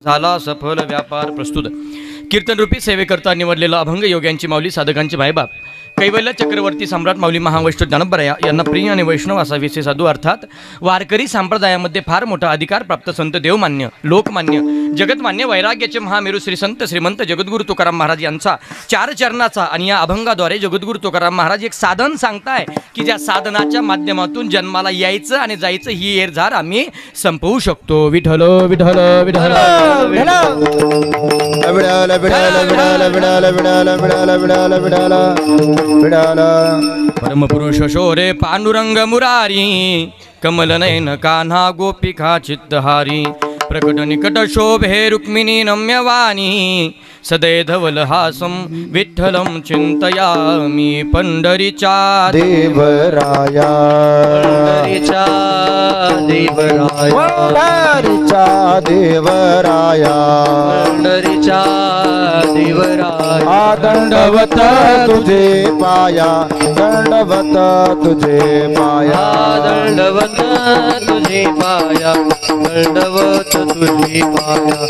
झाला सफल व्यापार प्रस्तुत कीर्तनरूपी सेवेकरता निवडलेला अभंग योग्यांची माऊली साधकांचे मायबाप कैवल्य चक्रवर्ती सम्राट माऊली महावैष्णव ज्ञानोबराया यांना प्रिय आणि वैष्णव असा विशे साधू अर्थात वारकरी संप्रदायामध्ये फार मोठा अधिकार प्राप्त संत देवमान्य लोकमान्य जगतमान्य वैराग्याचे महामेरू श्री संत श्रीमंत जगद्गुरु तुकाराम महाराज यांचा चार चरणाचा आणि या अभंगाद्वारे जगद्गुरु तुकाराम महाराज एक साधन सांगताय की ज्या साधनाच्या माध्यमातून जन्माला यायचं आणि जायचं ही एरझार आम्ही संपवू शकतो. विठ्ठल विठ्ठल विठ्ठल परमपुरुष शोरे पांडुरंग मुरारी कमल नयन कान्हा गोपिका चित्तहारी प्रकट निकट शोभे रुक्मिणी नम्यवाणी सदै धवल हासं विठ्ठलं चिंतयामि पंढरीचा देवराया पंढरीचा देवराया पंढरीचा देवराया पंढरीचा देवराया दंडवत तुझे पाया दंडवत तुझे पाया दंडवत तुझे पाया दंडवत तुझे पाया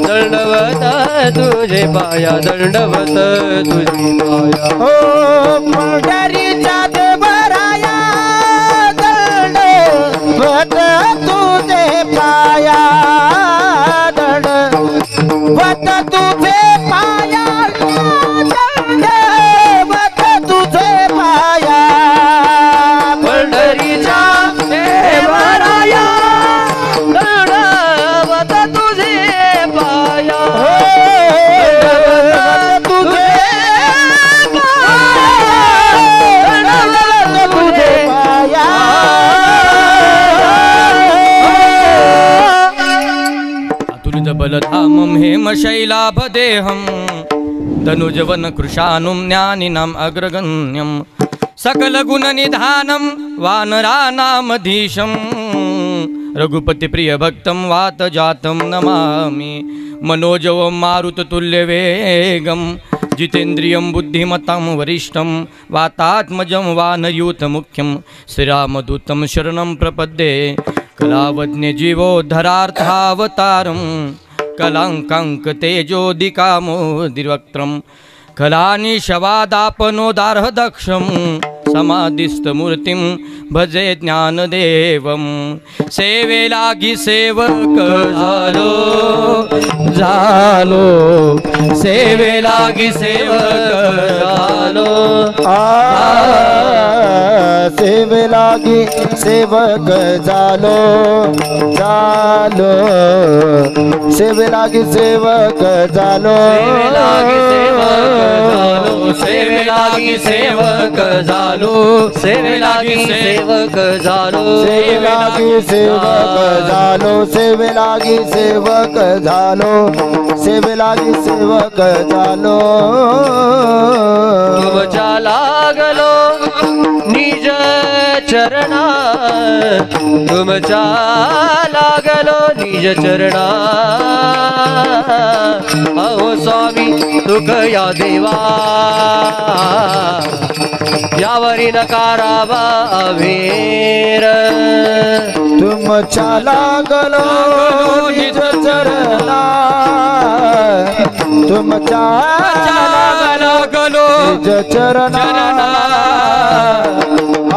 दंडवत तुझे पाया दंडवत तुझे पाया हो पंढरीचा देवराया दंडवत तुझे पाया दंडवत तुझे पाया दंडवत तुझे पाया पंढरीचा देवराया दंडवत तुझे पाया बलधामं हेमशैलाभदेहं धनुजवन कृशानुं ज्ञानिनाम् अग्रगण्यं सकलगुणनिधानं वानरानामधीशं रघुपतिप्रियभक्तं वातजातं नमामि मनोजवं मारुततुल्यवेगं जितेन्द्रियं बुद्धिमतां वरिष्ठं वातात्मजं वानरयूथमुख्यं श्रीरामदूतं शरणं प्रपद्ये कलावज्ञ जीवोद्धरार्थावतारं कलाङ्काङ्क तेजोदिकामोदिवक्त्रं कलानिशवादापनोदार्हदक्षं समाधिस्थमूर्तिं भजे ज्ञानदेवं सेवे लागी सेवक झालो झालो सेवे लागी सेवक झालो सेवे लागी सेवक झालो झालो सेवे लागी सेवक झालो सेवे लागी सेवक झालो सेवे लागी सेवक झालो सेवे लागी सेवक झालो सेवे लागी सेवक झालो सेवे लागी सेवक झालो तुमच्या लागलो निज चरणा तुमच्या लागलो निज चरणा अहो स्वामी तुक या देवा यावरी नकारावा अवेर तुमच्या लागलो निज चरणा तुमच्या लागलो निज चरणा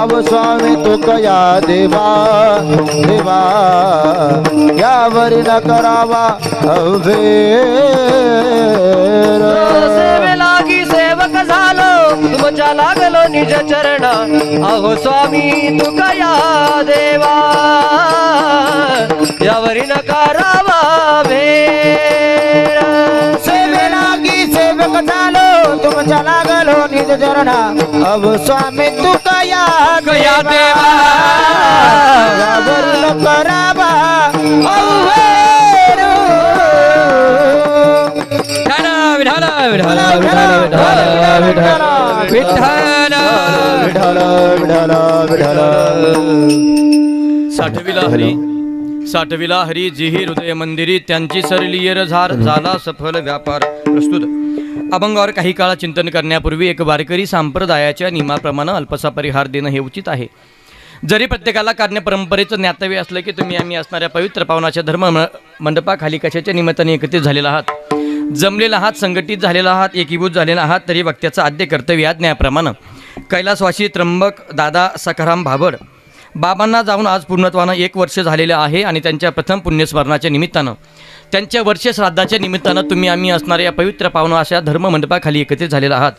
अब स्वामी तू कया देवा देवा यावरी न करावा अवेर सेवे लागी सेवक झालो तुमच्या लागलो निज चरण अहो स्वामी तू कया देवा यावरी न करावा अवेर सेवे लागी सेवक झालो तुमच्या लागलो निज चरण अब स्वामी तू कया कया देवा यावरी न करावा अवेर विठ्ठल विठ्ठल विठ्ठल विठ्ठल विठ्ठल विठ्ठल साठविला हरी जिही हृदय मंदिरी त्यांची सरली येरझार झाला सफल व्यापार प्रस्तुत अभंगावर काही काळ चिंतन करण्यापूर्वी एक वारकरी संप्रदायाच्या नियमाप्रमाणे अल्पसा परिहार देणं हे उचित आहे. जरी प्रत्येकाला कार्य परंपरेचं ज्ञातव्य असलं की तुम्ही आम्ही असणाऱ्या पवित्र पावनाच्या धर्म मंडपाखाली कशाच्या निमित्ताने एकत्रित झालेला आहात, जमलेला आहात, संघटित झालेला आहात, एकीभूत झालेला आहात, तरी वक्त्याचं आद्य कर्तव्य आज्ञाप्रमाणे कैलासवासी त्र्यंबक दादा सखाराम भाबड बाबांना जाऊन आज पूर्णत्वानं 1 वर्ष झालेलं आहे आणि त्यांच्या प्रथम पुण्यस्मरणाच्या निमित्तानं, त्यांच्या वर्ष श्राद्धाच्या निमित्तानं तुम्ही आम्ही असणाऱ्या या पवित्र पावना अशा धर्ममंडपाखाली एकत्रित झालेला आहात।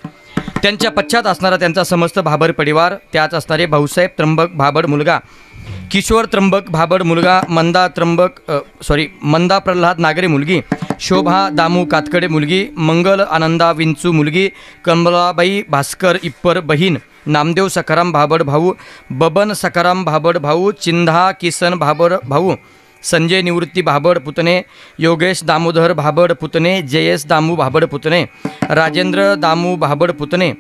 त्यांच्या पश्चात असणारा त्यांचा समस्त भाबड परिवार, त्यात असणारे भाऊसाहेब त्र्यंबक भाबड मुलगा, किशोर त्र्यंबक भाबड मुलगा, मंदा प्रल्हाद नागरे मुलगी, शोभा दामू कातकडे मुलगी, मंगल आनंदा विंचू मुलगी, कमलाबाई भास्कर इप्पर बहीण, नामदेव सखाराम भाबड भाऊ, बबन सखाराम भाबड भाऊ, चिंधा किसन भाबड भाऊ, संजय निवृत्ती भाबड पुतणे, योगेश दामोदर भाबड पुतणे, जयेश दामू भाबड पुतणे, राजेंद्र दामू भाबड पुतणे,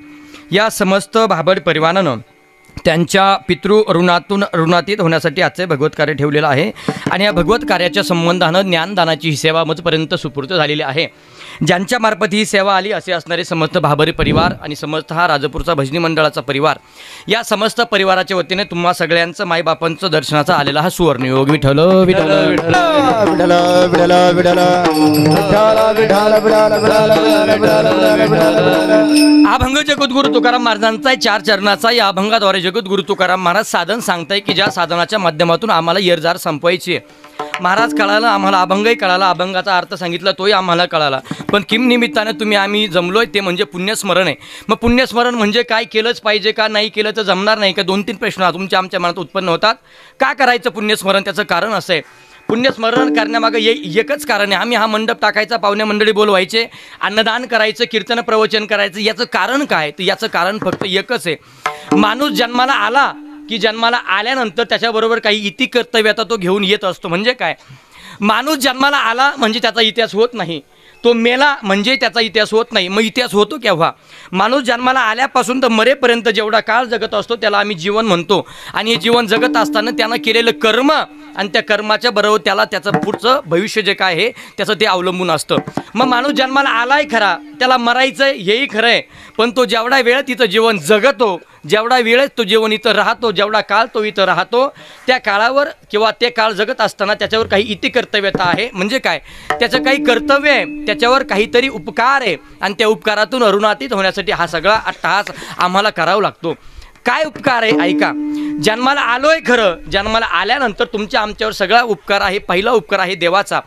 या समस्त भाबड परिवारानं त्यांच्या पितृ ऋणातीत होण्यासाठी आजचे भगवत कार्य ठेवलेलं आहे आणि या भगवत कार्याच्या संबंधानं ज्ञानदानाची ही सेवा मजपर्यंत सुपूर्त झालेली आहे। ज्यांच्या मार्फत ही सेवा आली असे असणारे समस्त भाबरी परिवार आणि समस्त हा राजपूरचा भजनी मंडळाचा परिवार, या समस्त परिवाराच्या वतीने तुम्हा सगळ्यांचं माईबापांचं दर्शनाचा आलेला हा सुवर्णयोग। विठ्ठल विठ्ठल विठ्ठल विठ्ठल अभंग जगद्गुरु तुकाराम महाराजांचा 4 चरणाचा, या अभंगाद्वारे जगद्गुरु तुकाराम महाराज साधन सांगताय की ज्या साधनाच्या माध्यमातून आम्हाला येरजार संपवायची महाराज कळालं, आम्हाला अभंगही कळाला, अभंगाचा अर्थ सांगितला तोही आम्हाला कळाला, पण किम निमित्ताने तुम्ही आम्ही जमलोय ते म्हणजे पुण्यस्मरण आहे। मग पुण्यस्मरण म्हणजे काय, केलंच पाहिजे का, नाही केलं तर जमणार नाही का, 2-3 प्रश्न आमच्या मनात उत्पन्न होतात। का करायचं पुण्यस्मरण, त्याचं कारण असं आहे, पुण्यस्मरण करण्यामागं एकच कारण आहे, आम्ही हा मंडप टाकायचा, पाहुणे मंडळी बोलवायचे, अन्नदान करायचं, कीर्तन प्रवचन करायचं, याचं कारण काय, तर याचं कारण फक्त एकच आहे, माणूस जन्माला आला की जन्माला आल्यानंतर त्याच्याबरोबर काही इति कर्तव्य आता तो घेऊन येत असतो। म्हणजे काय, माणूस जन्माला आला म्हणजे त्याचा इतिहास होत नाही, तो मेला म्हणजे त्याचा इतिहास होत नाही। मग इतिहास होतो केव्हा, माणूस जन्माला आल्यापासून तर मरेपर्यंत जेवढा काळ जगत असतो त्याला आम्ही जीवन म्हणतो आणि हे जीवन जगत असताना त्यानं केलेलं कर्म आणि त्या कर्माच्या बरोबर त्याला त्याचं पुढचं भविष्य जे काय आहे त्याचं ते अवलंबून असतं। मग माणूस जन्माला आलाय खरा, त्याला मरायचं आहे हेही खरं आहे, पण तो जेवढा वेळ तिथं जीवन जगतो, जेवढा वेळेस तो जीवन इथं राहतो, जेवढा काळ तो इथं राहतो, त्या काळावर किंवा ते काळ जगत असताना त्याच्यावर काही इति कर्तव्यता आहे। म्हणजे काय, त्याचं काही कर्तव्य आहे, त्याच्यावर काहीतरी उपकार आहे आणि त्या उपकारातून ऋणातीत होण्यासाठी हा सगळा अट्टहास आम्हाला करावा लागतो। काय उपकार आहे ऐका, जन्माला आलोय खरं, जन्माला आल्यानंतर तुमच्या आमच्यावर सगळा उपकार आहे। पहिला उपकार आहे देवाचा,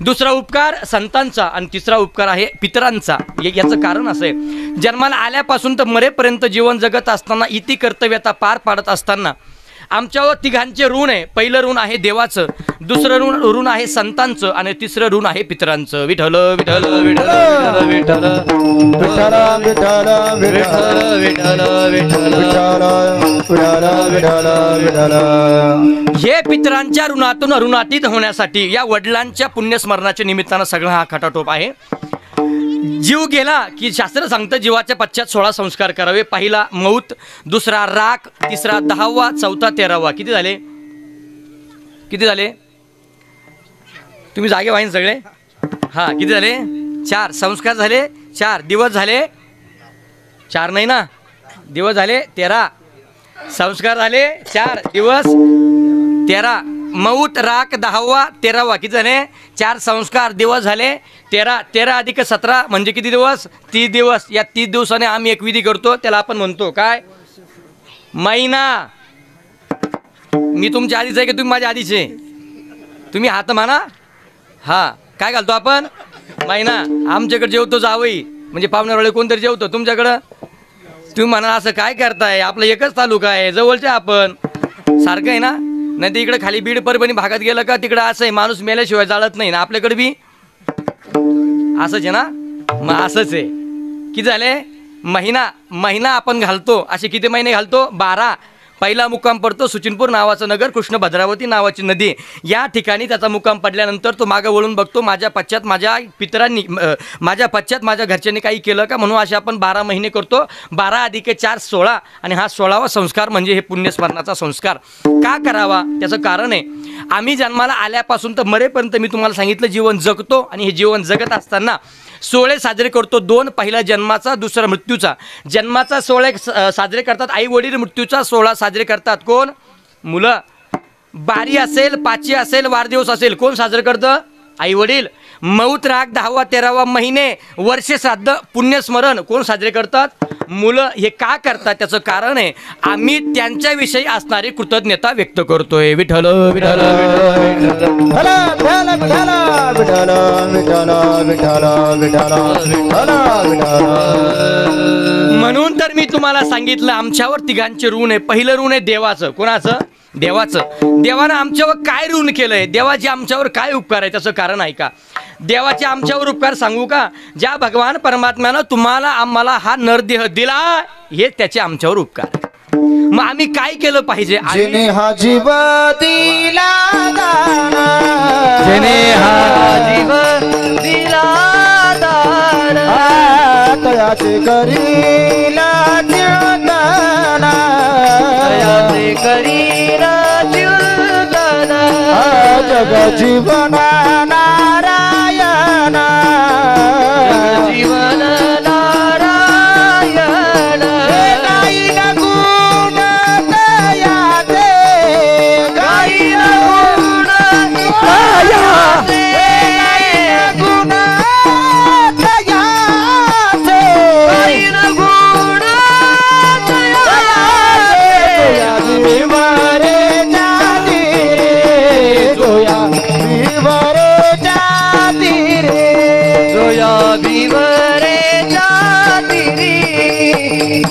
दुसरा उपकार संतांचा आणि तिसरा उपकार आहे पितरांचा। याचं कारण असं आहे, जन्माला आल्यापासून तर मरेपर्यंत जीवन जगत असताना इति कर्तव्यता पार पाडत असताना आमच्यावर तिघांचे ऋण आहे। पहिलं ऋण आहे देवाचं, दुसरं ऋण आहे संतांचं आणि तिसरं ऋण आहे पितरांचं। विठ्ठल विठ्ठल विठ्ठल विठ्ठल विठ्ठल विठ्ठल विठ्ठल हे पितरांच्या ऋणातून ऋणातीत होण्यासाठी या वडिलांच्या पुण्यस्मरणाच्या निमित्तानं सगळा हा खटाटोप आहे। जीव गेला की शास्त्र सांगतं जीवाच्या पश्चात 16 संस्कार करावे। पहिला मौत, दुसरा राख, तिसरा 10वा, चौथा 13वा। किती झाले, किती झाले, तुम्ही जागे व्हाईन सगळे, हां किती झाले, 4 संस्कार झाले, 4 दिवस झाले, 4 नाही ना, दिवस झाले 13, संस्कार झाले 4 दिवस 13, मौत राख 10वा 13वा, किती झाले, 4 संस्कार दिवस झाले 13, 13 अधिक 17 म्हणजे किती दिवस, 30 दिवस। या 30 दिवसाने आम्ही एक विधी करतो, त्याला आपण म्हणतो काय, महिना। मी तुमच्या आधीच आहे की तुम्ही माझ्या आधीचे, तुम्ही हात माना, हा काय घालतो आपण, महिना। आमच्याकडे जेवतो जावई म्हणजे पाहुण्यावेळी कोणतरी जेवतो, तुमच्याकडं तुम्ही म्हणा असं काय करताय, आपलं एकच तालुका आहे, जवळचे आपण, सारखं आहे ना, नाही तर इकडे खाली बीड परभणी भागात गेलं का तिकडं असं आहे, माणूस मेल्याशिवाय जाळत नाही ना, आपल्याकडे बी असंच आहे ना। मग असंच आहे, किती झाले, महिना आपण घालतो, असे किती महिने घालतो, 12। पहिला मुक्काम पडतो सुचिनपूर नावाचं नगर, कृष्ण भद्रावती नावाची नदी, या ठिकाणी त्याचा मुक्काम पडल्यानंतर तो मागं वळून बघतो, माझ्या पश्चात माझ्या पितरांनी, माझ्या पश्चात माझ्या घरच्यांनी काही केलं का, म्हणून असे आपण 12 महिने करतो, 12 अधिक 4 16 आणि हा 16वा संस्कार म्हणजे हे पुण्यस्मरणाचा संस्कार। का करावा, त्याचं कारण आहे, आम्ही जन्माला आल्यापासून तर मरेपर्यंत मी तुम्हाला सांगितलं जीवन जगतो आणि हे जीवन जगत असताना 16 साजरे करतो, 2 पहिला जन्माचा, दुसरा मृत्यूचा। जन्माचा 16 साजरे करतात आई वडील, मृत्यूचा 16 साजरे करतात कोण, मुलं बारी असेल, पाची असेल, वाढदिवस असेल, कोण साजरं करतं? आई वडील. मौत राग 10वा 13वा महिने, वर्ष श्राद्ध, पुण्यस्मरण कोण साजरे करतात? मुलं. हे का करतात? त्याचं कारण आहे आम्ही त्यांच्याविषयी असणारी कृतज्ञता व्यक्त करतोय. विठ्ठल विठ्ठल म्हणून तर मी तुम्हाला सांगितलं आमच्यावर तिघांचे ऋण आहे. पहिलं ऋण आहे देवाचं. कोणाचं? देवाचं. देवानं आमच्यावर काय ऋण केलंय? देवाचे आमच्यावर काय उपकार आहे? त्याचं कारण ऐका. देवाचे आमच्यावर उपकार सांगू का? ज्या भगवान परमात्म्यानं तुम्हाला आम्हाला हा नरदेह दिला, हे त्याचे आमच्यावर उपकार. मग आम्ही काय केलं पाहिजे? जेने हा जीव दिला दान, जेने हा जीव दिला दान, तयाचे करीला जीवदान, तयाचे करीला जीवदान, जग जीवन नारायण, जग जीवन नारायण, गाईन गुण तयाचे, गाईन गुण तयाचे, गुण तयाचे, गाईन गुण तयाचे, विवरे जाती रे, जोया विवरे जाती रे, जोया भिवरे जाती रे,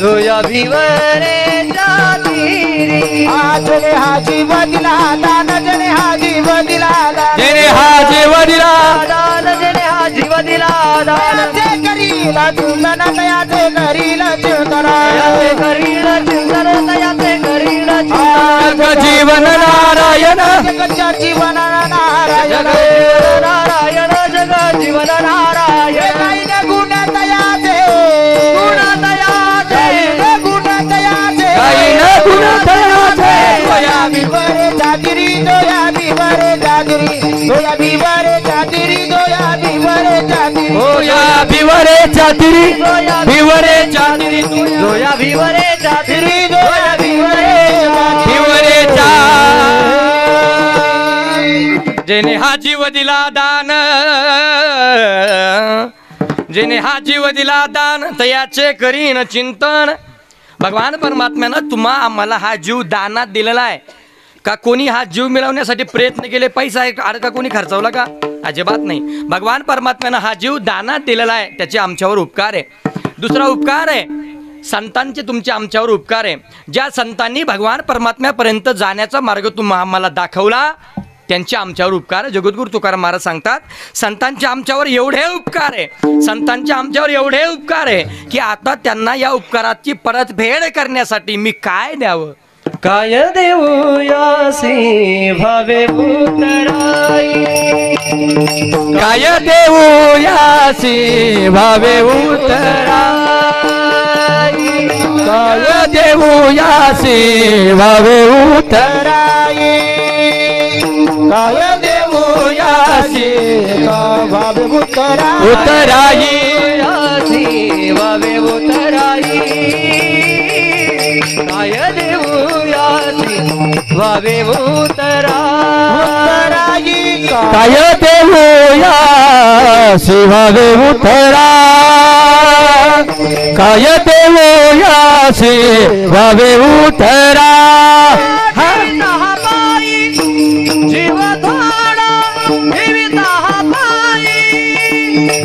जोया भिवरे जाती रे. जने हा जीव दिला दान, जने हा जीव दिला दान, जेने हा जीव दिला दान, जने हा जीव दिला दान, ते करीला चिंतन, तयाचे करीला चिंतन, तयाचे करीला चिंतन, तयाचे करीला चिंतन, जग जीवन नारायण, जगच्या जीवन नारायण, नारायण, जग जीवन नारायण, गाईन गुण तयाचे, गुण तयाचे, गुण तयाचे, गाईन गुण तयाचे, जोया भिवरे जातिरी, जोया भिवरे जातिरी, जोया भिवरे जातिरी, जोया भिवरे जातिरी, जोया भिवरे जातिरी, भिवरे जातिरी, जोया भिवरे जातिरी, जोया भिवरे भिवरे जा. जेने हा जीव दिला दान, जेने हा जीव दिला दान, तयाचे करीन चिंतन. भगवान परमात्म्यानं तुम्हा आम्हाला हा जीव दानात दिलेला आहे. का कोणी हा जीव मिळवण्यासाठी प्रयत्न केले? पैसा आहे का कोणी खर्चवला का? अजिबात नाही. भगवान परमात्म्यानं हा जीव दानात दिलेला आहे, त्याचे आमच्यावर उपकार आहे. दुसरा उपकार आहे संतांचे तुमचे आमच्यावर उपकार आहे. ज्या संतांनी भगवान परमात्म्यापर्यंत जाण्याचा मार्ग तुम्हा आम्हाला दाखवला, त्यांचे आमच्यावर उपकार. जगद्गुरु तुकाराम महाराज सांगतात संतांचे आमच्यावर एवढे उपकार आहे, संतांचे आमच्यावर एवढे उपकार आहे की आता त्यांना या उपकाराची परतफेड करण्यासाठी मी काय द्यावं? काय देऊ यासी भावे उतराई, काय देऊ यासी भावे उतराई, काय देऊ यासी भावे उतराई, काय देऊ यासी भावे उतराई, उतराई, यासी भावे उतराई, काय देऊ यासी भावे उतराई, काय देऊ यासी भावे उतराई, काय देऊ यासी भावे उतराई. जीव थोडा ठेविता हा पायी,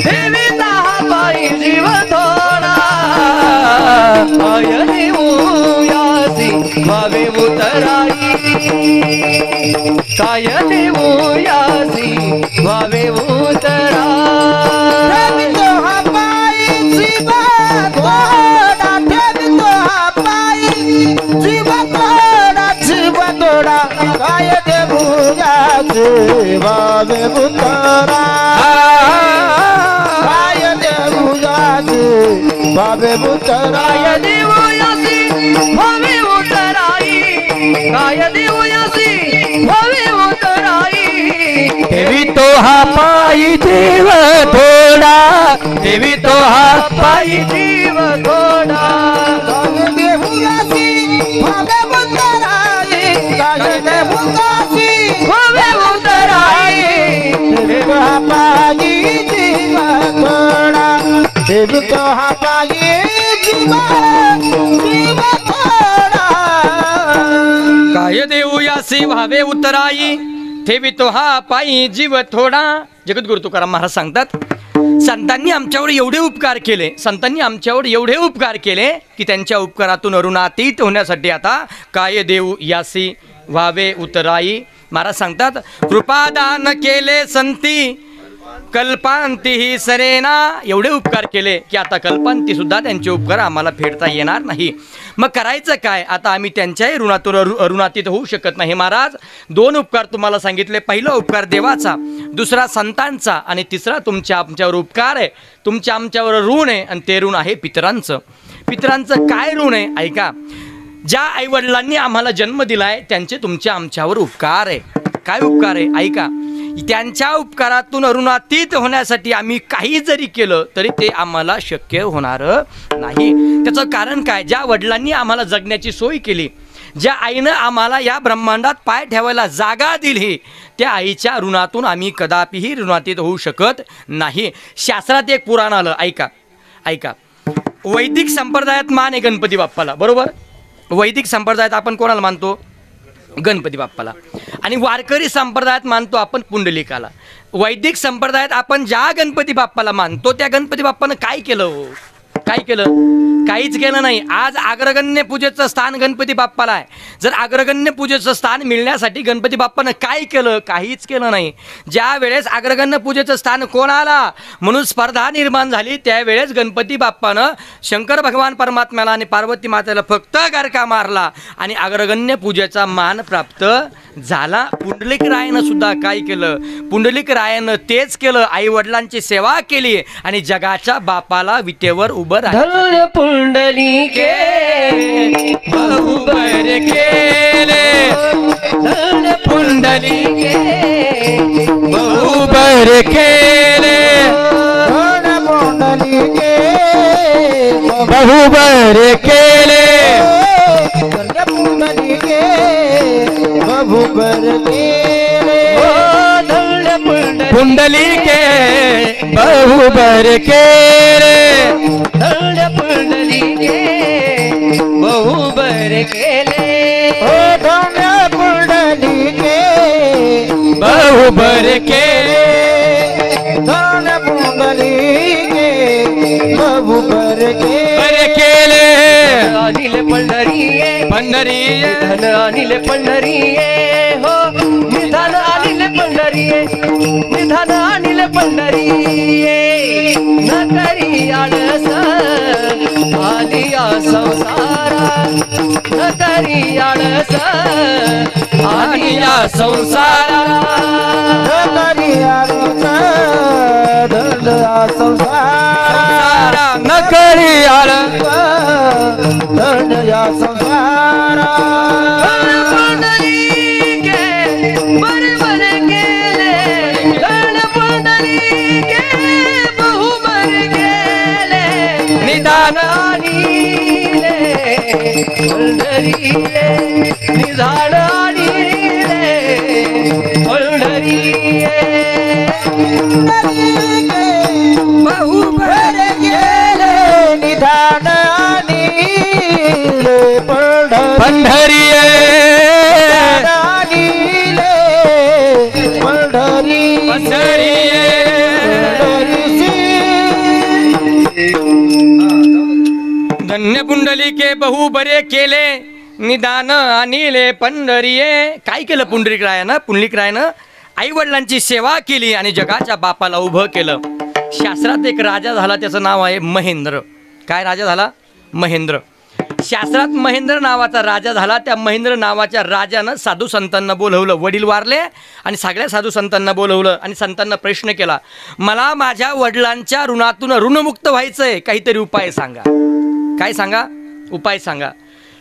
ठेविता हा पायी जीव थोडा, काय देऊ यासी भावे उतराई, काय देऊ यासी भावे उतराई. ठेवितो हा पायी जीव थोडा, ठेवितो हा पायी जीव थोडा, जीव थोडा, काय देऊ यासी भावे उतराई, काय देऊ यासी भावे उतराई, काय देऊ यासी भावे उतराई, काय देऊ यासी भावे उतराई. देवी तो हा पायी जीव थोडा, देवी तो हा पायी जीव थोडा, काय देऊ यासी भावे उतराई, काय ठेवितो हा पायी जीव जीव थोडा काय देऊ यासी व्हावे उतराई ठेवितो हा पायी जीव थोडा. जगद्गुरु तुकाराम महाराज सांगतात, संतांनी आमच्यावर एवढे उपकार केले, संतांनी आमच्यावर एवढे उपकार केले की त्यांच्या उपकारातून अरुणातीत होण्यासाठी आता काय देऊ यासी व्हावे उतराई. महाराज सांगतात, कृपादान केले संती कल्पांतीही सरेना. एवढे उपकार केले की आता कल्पांती सुद्धा त्यांचे उपकार आम्हाला फेडता येणार नाही. मग करायचं काय? आता आम्ही त्यांच्याही ऋणातून अरुणातीत होऊ शकत नाही. महाराज 2 उपकार तुम्हाला सांगितले. पहिला उपकार देवाचा, दुसरा संतांचा, आणि तिसरा तुमच्या आमच्यावर उपकार आहे, तुमच्या आमच्यावर ऋण आहे, आणि ते ऋण आहे पितरांचं. पितरांचं काय ऋण आहे ऐका. ज्या आईवडिलांनी आम्हाला जन्म दिलाय त्यांचे तुमच्या आमच्यावर उपकार आहे. काय उपकार आहे ऐका. त्यांच्या उपकारातून अरुणातीत होण्यासाठी आम्ही काही जरी केलं तरी ते आम्हाला शक्य होणार नाही. त्याचं कारण काय? ज्या वडिलांनी आम्हाला जगण्याची सोय केली, ज्या आईनं आम्हाला या ब्रह्मांडात पाय ठेवायला जागा दिली, त्या आईच्या ऋणातून आम्ही कदापिही ऋणातीत होऊ शकत नाही. शास्त्रात एक पुराण आलं ऐका ऐका. वैदिक संप्रदायात मान आहे गणपती बाप्पाला, बरोबर. वैदिक संप्रदायात आपण कोणाला मानतो? गणपती बाप्पाला. आणि वारकरी संप्रदायात मानतो आपण पुंडलिकाला. वैदिक संप्रदायात आपण ज्या गणपती बाप्पाला मानतो त्या गणपती बाप्पानं काय केलं हो? काय केलं? काहीच केलं नाही. आज अग्रगण्य पूजेचं स्थान गणपती बाप्पाला आहे. जर अग्रगण्य पूजेचं स्थान मिळण्यासाठी गणपती बाप्पानं काय केलं? काहीच केलं नाही. ज्या वेळेस अग्रगण्य पूजेचं स्थान कोणाला म्हणून स्पर्धा निर्माण झाली त्यावेळेस गणपती बाप्पानं शंकर भगवान परमात्म्याला आणि पार्वती मातेला फक्त गरका मारला आणि अग्रगण्य पूजेचा मान प्राप्त झाला. पुंडलिक रायानं सुद्धा काय केलं? पुंडलिक रायानं तेच केलं. आई वडिलांची सेवा केली आणि जगाच्या बापाला विटेवर उभं धन पुंडलिके बहुबर केले, धन पुंडलिके बहुबर केले, धन पुंडलिके बहुबर केले, धन पुंडलिके बहुबर केले, धन पुंडलिके बहुबर केले, धन पुंडलिके बहुबर केले, धन पुंडलिके बहुबर केले, धन पुंडलिके बहुबर केले. अनिल पंढरीये पंढरीये धन अनिल पंढरीये हो, निधान अनिल पंढरीये, निधान अनिल पंढरीये, न करी आळस आलिया संसारा, न करी आळस आलिया संसारा, संसारा न करी आळ धन या संसारा पुंडलिके बरोबर केले, धन पुंडलिके बहुबर केले, निदान आणिले पंढरीये, निधान आणिले पंढरीये, बहुबर गेले निधान आणिले पंढरीये आणिले पंढरी पंढरीये. धन्य पुंडलिके बहु बरे केले, निदान आणिले पंढरीये. काय केलं पुंडलिक रायानं? पुंडलिक रायानं आई वडिलांची सेवा केली आणि जगाच्या बापाला उभं केलं. शास्त्रात एक राजा झाला, त्याचं नाव आहे महेंद्र. काय राजा झाला? महेंद्र. शास्त्रात महेंद्र नावाचा राजा झाला. त्या महेंद्र नावाच्या राजानं साधू संतांना बोलवलं. वडील वारले आणि सगळ्या साधू संतांना बोलवलं आणि संतांना प्रश्न केला, मला माझ्या वडिलांच्या ऋणातून ऋणमुक्त व्हायचंय, काहीतरी उपाय सांगा. काय सांगा? उपाय सांगा.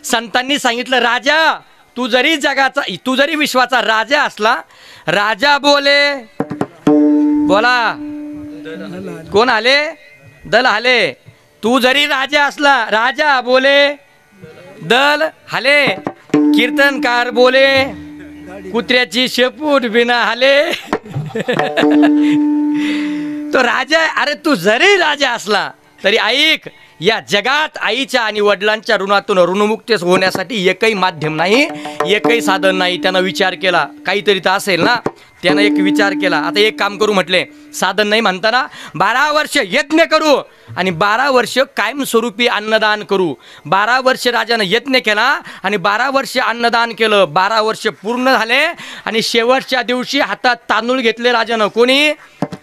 संतांनी सांगितलं, राजा तू जरी विश्वाचा राजा असला, राजा बोले, बोला कोण आले? दल आले. तू जरी राजा असला, राजा बोले दल हले, कीर्तनकार बोले कुत्र्याची शेपूट बिना हले. तो राजा, अरे तू जरी राजा असला, तरी ऐक, या जगात आईच्या आणि वडिलांच्या ऋणातून ऋणमुक्त होण्यासाठी एकही माध्यम नाही, एकही साधन नाही. त्यानं विचार केला काहीतरी तर असेल ना. त्यानं एक विचार केला, आता एक काम करू म्हटले. साधन नाही म्हणताना 12 वर्ष यज्ञ करू आणि 12 वर्ष कायमस्वरूपी अन्नदान करू. 12 वर्ष राजानं यज्ञ केला आणि 12 वर्ष अन्नदान केलं. 12 वर्ष पूर्ण झाले आणि शेवटच्या दिवशी हातात तांदूळ घेतले राजानं. कोणी?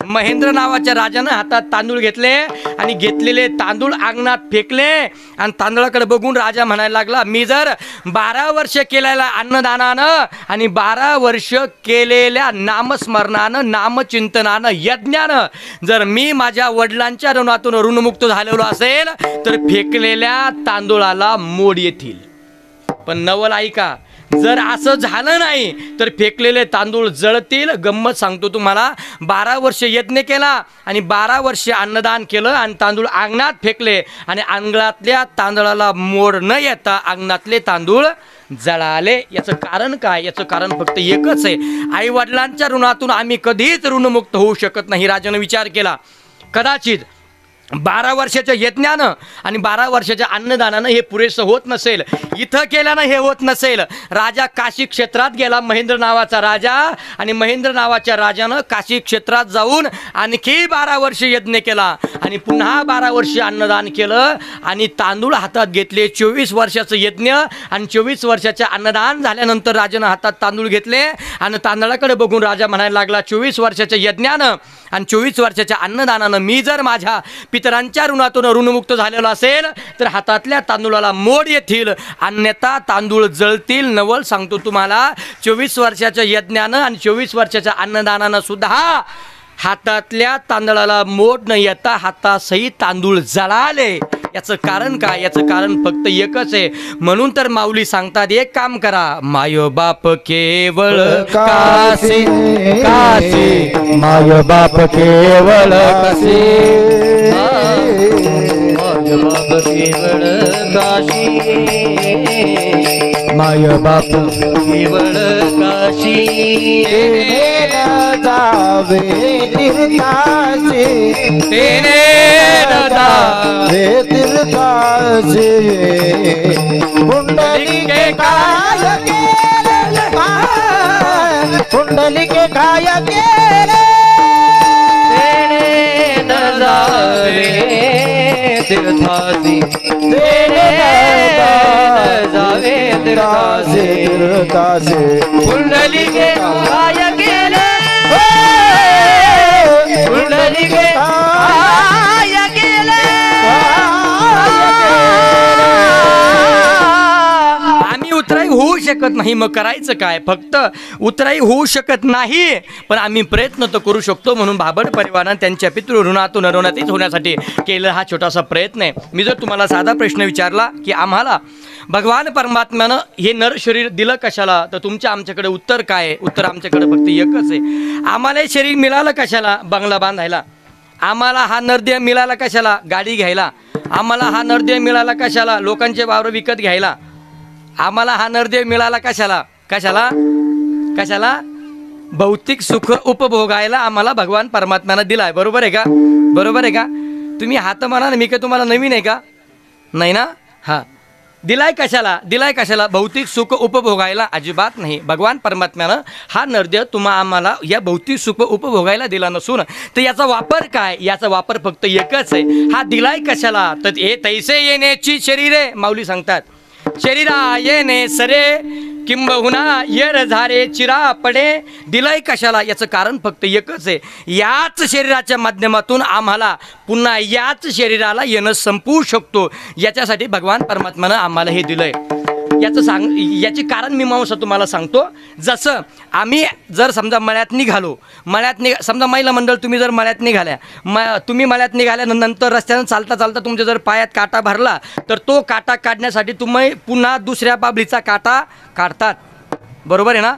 महेंद्र नावाच्या राजानं हातात तांदूळ घेतले आणि घेतलेले तांदूळ अंगणात फेकले. आणि तांदळाकडे बघून राजा म्हणायला लागला, मी जर 12 वर्ष केलेल्या अन्नदानानं आणि 12 वर्ष केलेल्या नामस्मरणानं, नामचिंतनानं, यज्ञानं जर मी माझ्या वडिलांच्या ऋणातून ऋणमुक्त झालेलो असेल तर फेकलेल्या तांदूळाला मोड येतील. पण नवल ऐका, जर असं झालं नाही तर फेकलेले तांदूळ जळतील. गंमत सांगतो तुम्हाला, 12 वर्ष यज्ञ केला आणि 12 वर्ष अन्नदान केलं आणि तांदूळ अंगणात फेकले आणि अंगणातल्या तांदळाला मोड न येता अंगणातले तांदूळ जळाले. याचं कारण काय? याचं कारण फक्त एकच आहे, आई वडिलांच्या ऋणातून आम्ही कधीच ऋणमुक्त होऊ शकत नाही. राजानं विचार केला, कदाचित 12 वर्षाच्या यज्ञानं आणि 12 वर्षाच्या अन्नदानानं हे पुरेसं होत नसेल, इथं केल्यानं हे होत नसेल. राजा काशी क्षेत्रात गेला, महेंद्र नावाचा राजा. आणि महेंद्र नावाच्या राजानं काशी क्षेत्रात जाऊन आणखी 12 वर्ष यज्ञ केला आणि पुन्हा 12 वर्ष अन्नदान केलं आणि तांदूळ हातात घेतले. 24 वर्षाचं यज्ञ आणि 24 वर्षाचं अन्नदान झाल्यानंतर राजानं हातात तांदूळ घेतले आणि तांदळाकडे बघून राजा म्हणायला लागला, 24 वर्षाच्या यज्ञानं आणि 24 वर्षाच्या अन्नदानानं मी जर माझ्या पितरांच्या ऋणातून ऋणमुक्त झालेला असेल तर हातातल्या तांदूळाला मोड येतील, अन्यथा तांदूळ जळतील. नवल सांगतो तुम्हाला, 24 वर्षाच्या यज्ञानं आणि 24 वर्षाच्या अन्नदानानं सुद्धा हातातल्या तांदळाला मोड न येता हातासही तांदूळ जळाले. याचं कारण काय? याचं कारण फक्त एकच आहे. म्हणून तर माऊली सांगतात, एक काम करा, माय बाप केवळ काशी काशी माय बाप केवळ काशी माय बाप केवळ काशी माय बाप केवळ काशी जावे तीर्थाचे तेने जावे तीर्थाचे कुंडलिके काय केले कुंडलिके काय केले न जावे तीर्थासी जावे तीर्थासी तीर्थाचे कुंडलिके काय केले कुंडलिके काय केले आम्ही उतराई होऊ शकत नाही, मग करायचं काय? फक्त उतराई होऊ शकत नाही पण आम्ही प्रयत्न तर करू शकतो. म्हणून भाबड परिवारानं त्यांच्या पितृ ऋणातून ऋणातीत होण्यासाठी केलेला हा छोटासा प्रयत्न आहे. मी जर तुम्हाला साधा प्रश्न विचारला की आम्हाला भगवान परमात्म्यानं हे नर शरीर दिलं कशाला, तर तुमच्या आमच्याकडे उत्तर काय आहे? उत्तर आमच्याकडे फक्त एकच आहे, आम्हाला हे शरीर मिळालं कशाला? बंगला बांधायला. आम्हाला हा नरदेह मिळाला कशाला? गाडी घ्यायला. आम्हाला हा नरदेह मिळाला कशाला? लोकांचे वावर विकत घ्यायला. आम्हाला हा नरदेह मिळाला कशाला? कशाला कशाला? भौतिक सुख उपभोगायला आम्हाला भगवान परमात्म्यानं दिलाय. बरोबर आहे का? बरोबर आहे का? तुम्ही हात म्हणा ना, मी काय तुम्हाला नवीन आहे का? नाही ना? हां, दिलाय कशाला? दिलाय कशाला? भौतिक सुख उपभोगायला? अजिबात नाही. भगवान परमात्म्यानं हा नरदेह आम्हाला या भौतिक सुख उपभोगायला दिला नसून तर याचा वापर काय? याचा वापर फक्त एकच आहे. हा दिलाय कशाला? तर हे तैसे येण्याची शरीरे, माऊली सांगतात, शरीरा येणे सरे किंबहुना येर झारे चिरा पडे. दिलाय कशाला? याचं कारण फक्त एकच आहे, याच शरीराच्या माध्यमातून आम्हाला पुन्हा याच शरीराला येणं संपवू शकतो. याच्यासाठी भगवान परमात्म्यानं आम्हाला हे दिलंय. याची कारण मीमांसा तुम्हाला सांगतो. जसं आम्ही जर समजा मळ्यात निघालो, समजा महिला मंडळ तुम्ही जर मळ्यात निघाल्या, तुम्ही मळ्यात निघाल्यानंतर रस्त्यानं चालता चालता तुमच्या जर पायात काटा भरला तर तो काटा काढण्यासाठी तुम्ही पुन्हा दुसऱ्या बाबलीचा काटा काढतात. बरोबर आहे ना?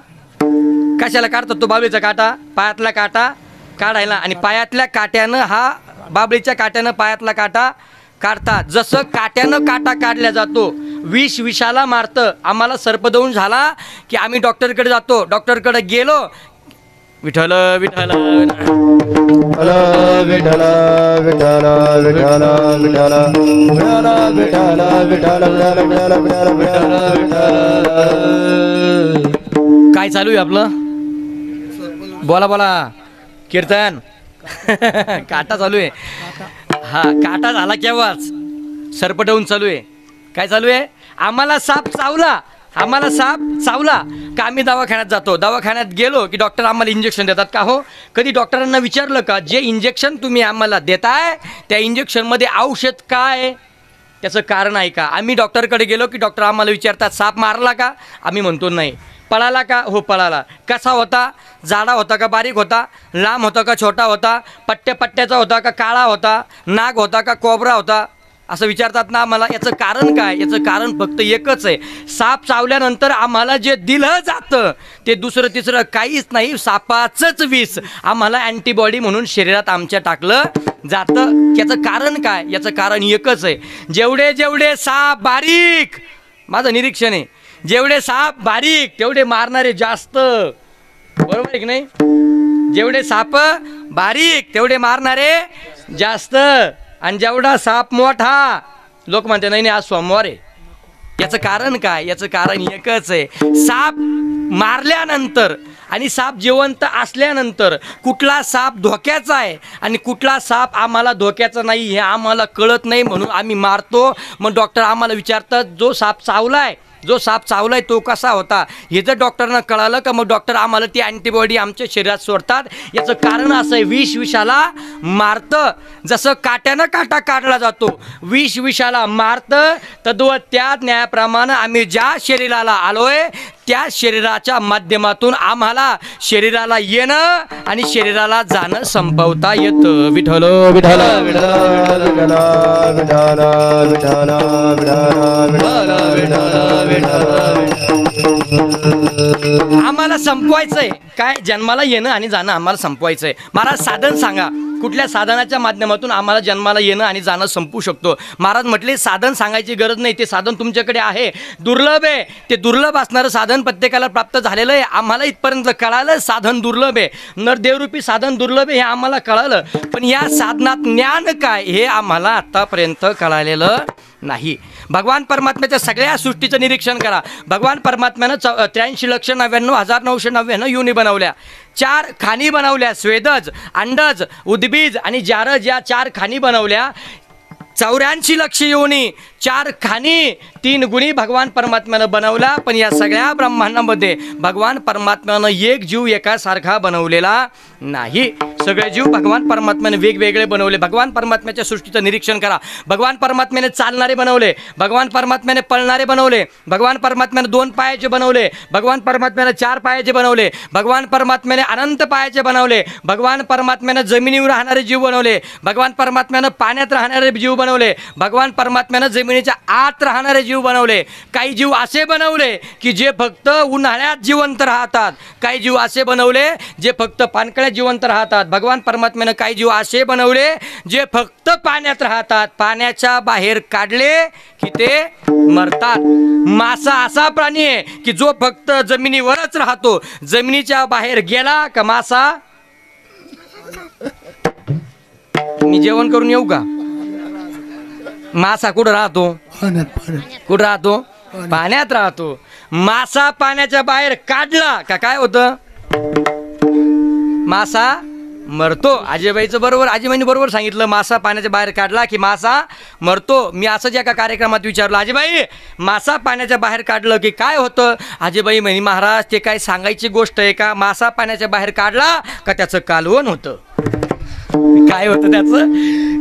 कशाला काढतात तो बाबलीचा काटा? पायातला काटा काढायला. आणि पायातल्या काट्यानं हा बाबलीच्या काट्यानं पायातला काटा काढतात. जसं काट्यानं काटा काढला जातो, विष विषाला मारतं. आम्हाला सर्पदंश झाला की आम्ही डॉक्टरकडे जातो, डॉक्टरकडे गेलो विठ्ठल विठ्ठल विठ्ठल विठ्ठल विठ्ठल विठ्ठल विठ्ठल विठ्ठल विठ्ठल विठ्ठल विठ्ठल काय चालू आहे आपलं? बोला बोला. कीर्तन काटा चालू आहे. हा काटा झाला केव्हाच, सरपटवून चालू आहे. काय चालू आहे? आम्हाला साप चावला, आम्हाला साप चावला का आम्ही दवाखान्यात जातो. दवाखान्यात गेलो की डॉक्टर आम्हाला इंजेक्शन देतात. का हो? कधी डॉक्टरांना विचारलं का जे इंजेक्शन तुम्ही आम्हाला देताय त्या इंजेक्शनमध्ये औषध काय, त्याचं कारण आहे का? आम्ही डॉक्टरकडे गेलो की डॉक्टर आम्हाला विचारतात साप मारला का? आम्ही म्हणतो नाही. पळाला का? हो पळाला. कसा होता? जाडा होता का बारीक होता? लांब होता का छोटा होता? पट्ट्याचा होता का काळा होता? नाग होता का कोबरा होता? असं विचारतात ना आम्हाला. याचं कारण काय? याचं कारण फक्त एकच आहे. साप चावल्यानंतर आम्हाला जे दिलं जातं ते दुसरं तिसरं काहीच नाही, सापाचंच विष आम्हाला अँटीबॉडी म्हणून शरीरात आमच्या टाकलं जातं. याचं कारण काय? याचं कारण एकच आहे. जेवढे जेवढे साप बारीक, माझं निरीक्षण आहे, जेवढे साप बारीक तेवढे मारणारे जास्त. बरोबर आहे की नाही? जेवढे साप बारीक तेवढे मारणारे जास्त. आणि जेवढा साप मोठा, लोक म्हणते नाही नाही आज सोमवार आहे. याचं कारण काय? याचं कारण एकच आहे. साप मारल्यानंतर आणि साप जिवंत असल्यानंतर कुठला साप धोक्याचा आहे आणि कुठला साप आम्हाला धोक्याचा नाही हे आम्हाला कळत नाही, म्हणून आम्ही मारतो. मग डॉक्टर आम्हाला विचारतात जो साप चावलाय तो कसा होता? हे जर डॉक्टरना कळालं का मग डॉक्टर आम्हाला ती अँटीबॉडी आमच्या शरीरात सोडतात. याचं कारण असं आहे, विष विषाला मारतं. जसं काट्यानं काटा काढला जातो, विष विषाला मारतं, तद्वत त्या न्यायाप्रमाणे आम्ही ज्या शरीराला आलोय त्या शरीराच्या माध्यमातून आम्हाला शरीराला येणं आणि शरीराला जाणं संपवता येतं. विठ्ठल विठ्ठल विठ्ठल विठ्ठल विठ्ठल आम्हाला संपवायचंय काय? जन्माला येणं आणि जाणं आम्हाला संपवायचंय. महाराज साधन सांगा, कुठल्या साधनाच्या माध्यमातून आम्हाला जन्माला येणं आणि जाणं संपू शकतो? महाराज म्हटले साधन सांगायची गरज नाही, ते साधन तुमच्याकडे आहे, दुर्लभ आहे. ते दुर्लभ असणारं साधन प्रत्येकाला प्राप्त झालेलं आहे. आम्हाला इथपर्यंत कळालं साधन दुर्लभ आहे, नरदेवरूपी साधन दुर्लभ आहे हे आम्हाला कळालं. पण या साधनात ज्ञान काय हे आम्हाला आतापर्यंत कळालेलं नाही. भगवान परमात्म्याच्या सगळ्या सृष्टीचं निरीक्षण करा. भगवान परमात्म्यानं 83,99,999 योनी बनवल्या, 4 खाणी बनवल्या, स्वेदज, अंडज, उद्बीज आणि जारज या 4 खाणी बनवल्या. 84 लक्ष योनी, 4 खाणी, 3 गुणी भगवान परमात्म्यानं बनवला. पण या सगळ्या ब्रह्मांडामध्ये भगवान परमात्म्यानं एक जीव एकासारखा बनवलेला नाही. सगळे जीव भगवान परमात्म्याने वेगवेगळे बनवले. भगवान परमात्म्याच्या सृष्टीचं निरीक्षण करा. भगवान परमात्म्याने चालणारे बनवले, भगवान परमात्म्याने पळणारे बनवले, भगवान परमात्म्याने 2 पायाचे बनवले, भगवान परमात्म्याने 4 पायाचे बनवले, भगवान परमात्म्याने अनंत पायाचे बनवले, भगवान परमात्म्याने जमिनीवर राहणारे जीव बनवले, भगवान परमात्म्याने पाण्यात राहणारे जीव बनवले, भगवान परमात्म्याने जमिनीच्या आत राहणारे जीव बनवले. काही जीव असे बनवले की जे फक्त उन्हाळ्यात जिवंत राहतात, काही जीव असे बनवले जे फक्त पानकळ्यात जिवंत राहतात. भगवान परमात्म्याने काही जीव असे बनवले जे फक्त पाण्यात राहतात, पाण्याच्या बाहेर काढले की ते मरतात. मासा असा प्राणी आहे की जो फक्त जमिनीवरच राहतो, जमिनीच्या बाहेर गेला का मासा. मी जेवण करून येऊ का? मासा कुठं राहतो? कुठं राहतो? पाण्यात राहतो. मासा पाण्याच्या बाहेर काढला का काय होतं? मासा मरतो. आजीबाईचं बरोबर, आजीबाईंनी बरोबर सांगितलं. मासा पाण्याच्या बाहेर काढला की मासा मरतो. मी असंच एका कार्यक्रमात विचारलं, आजीबाई मासा पाण्याच्या बाहेर काढलं की काय होतं? आजीबाई म्हणे महाराज ते काय सांगायची गोष्ट आहे का? मासा पाण्याच्या बाहेर काढला का त्याचं कालवण होतं. काय होतं त्याचं?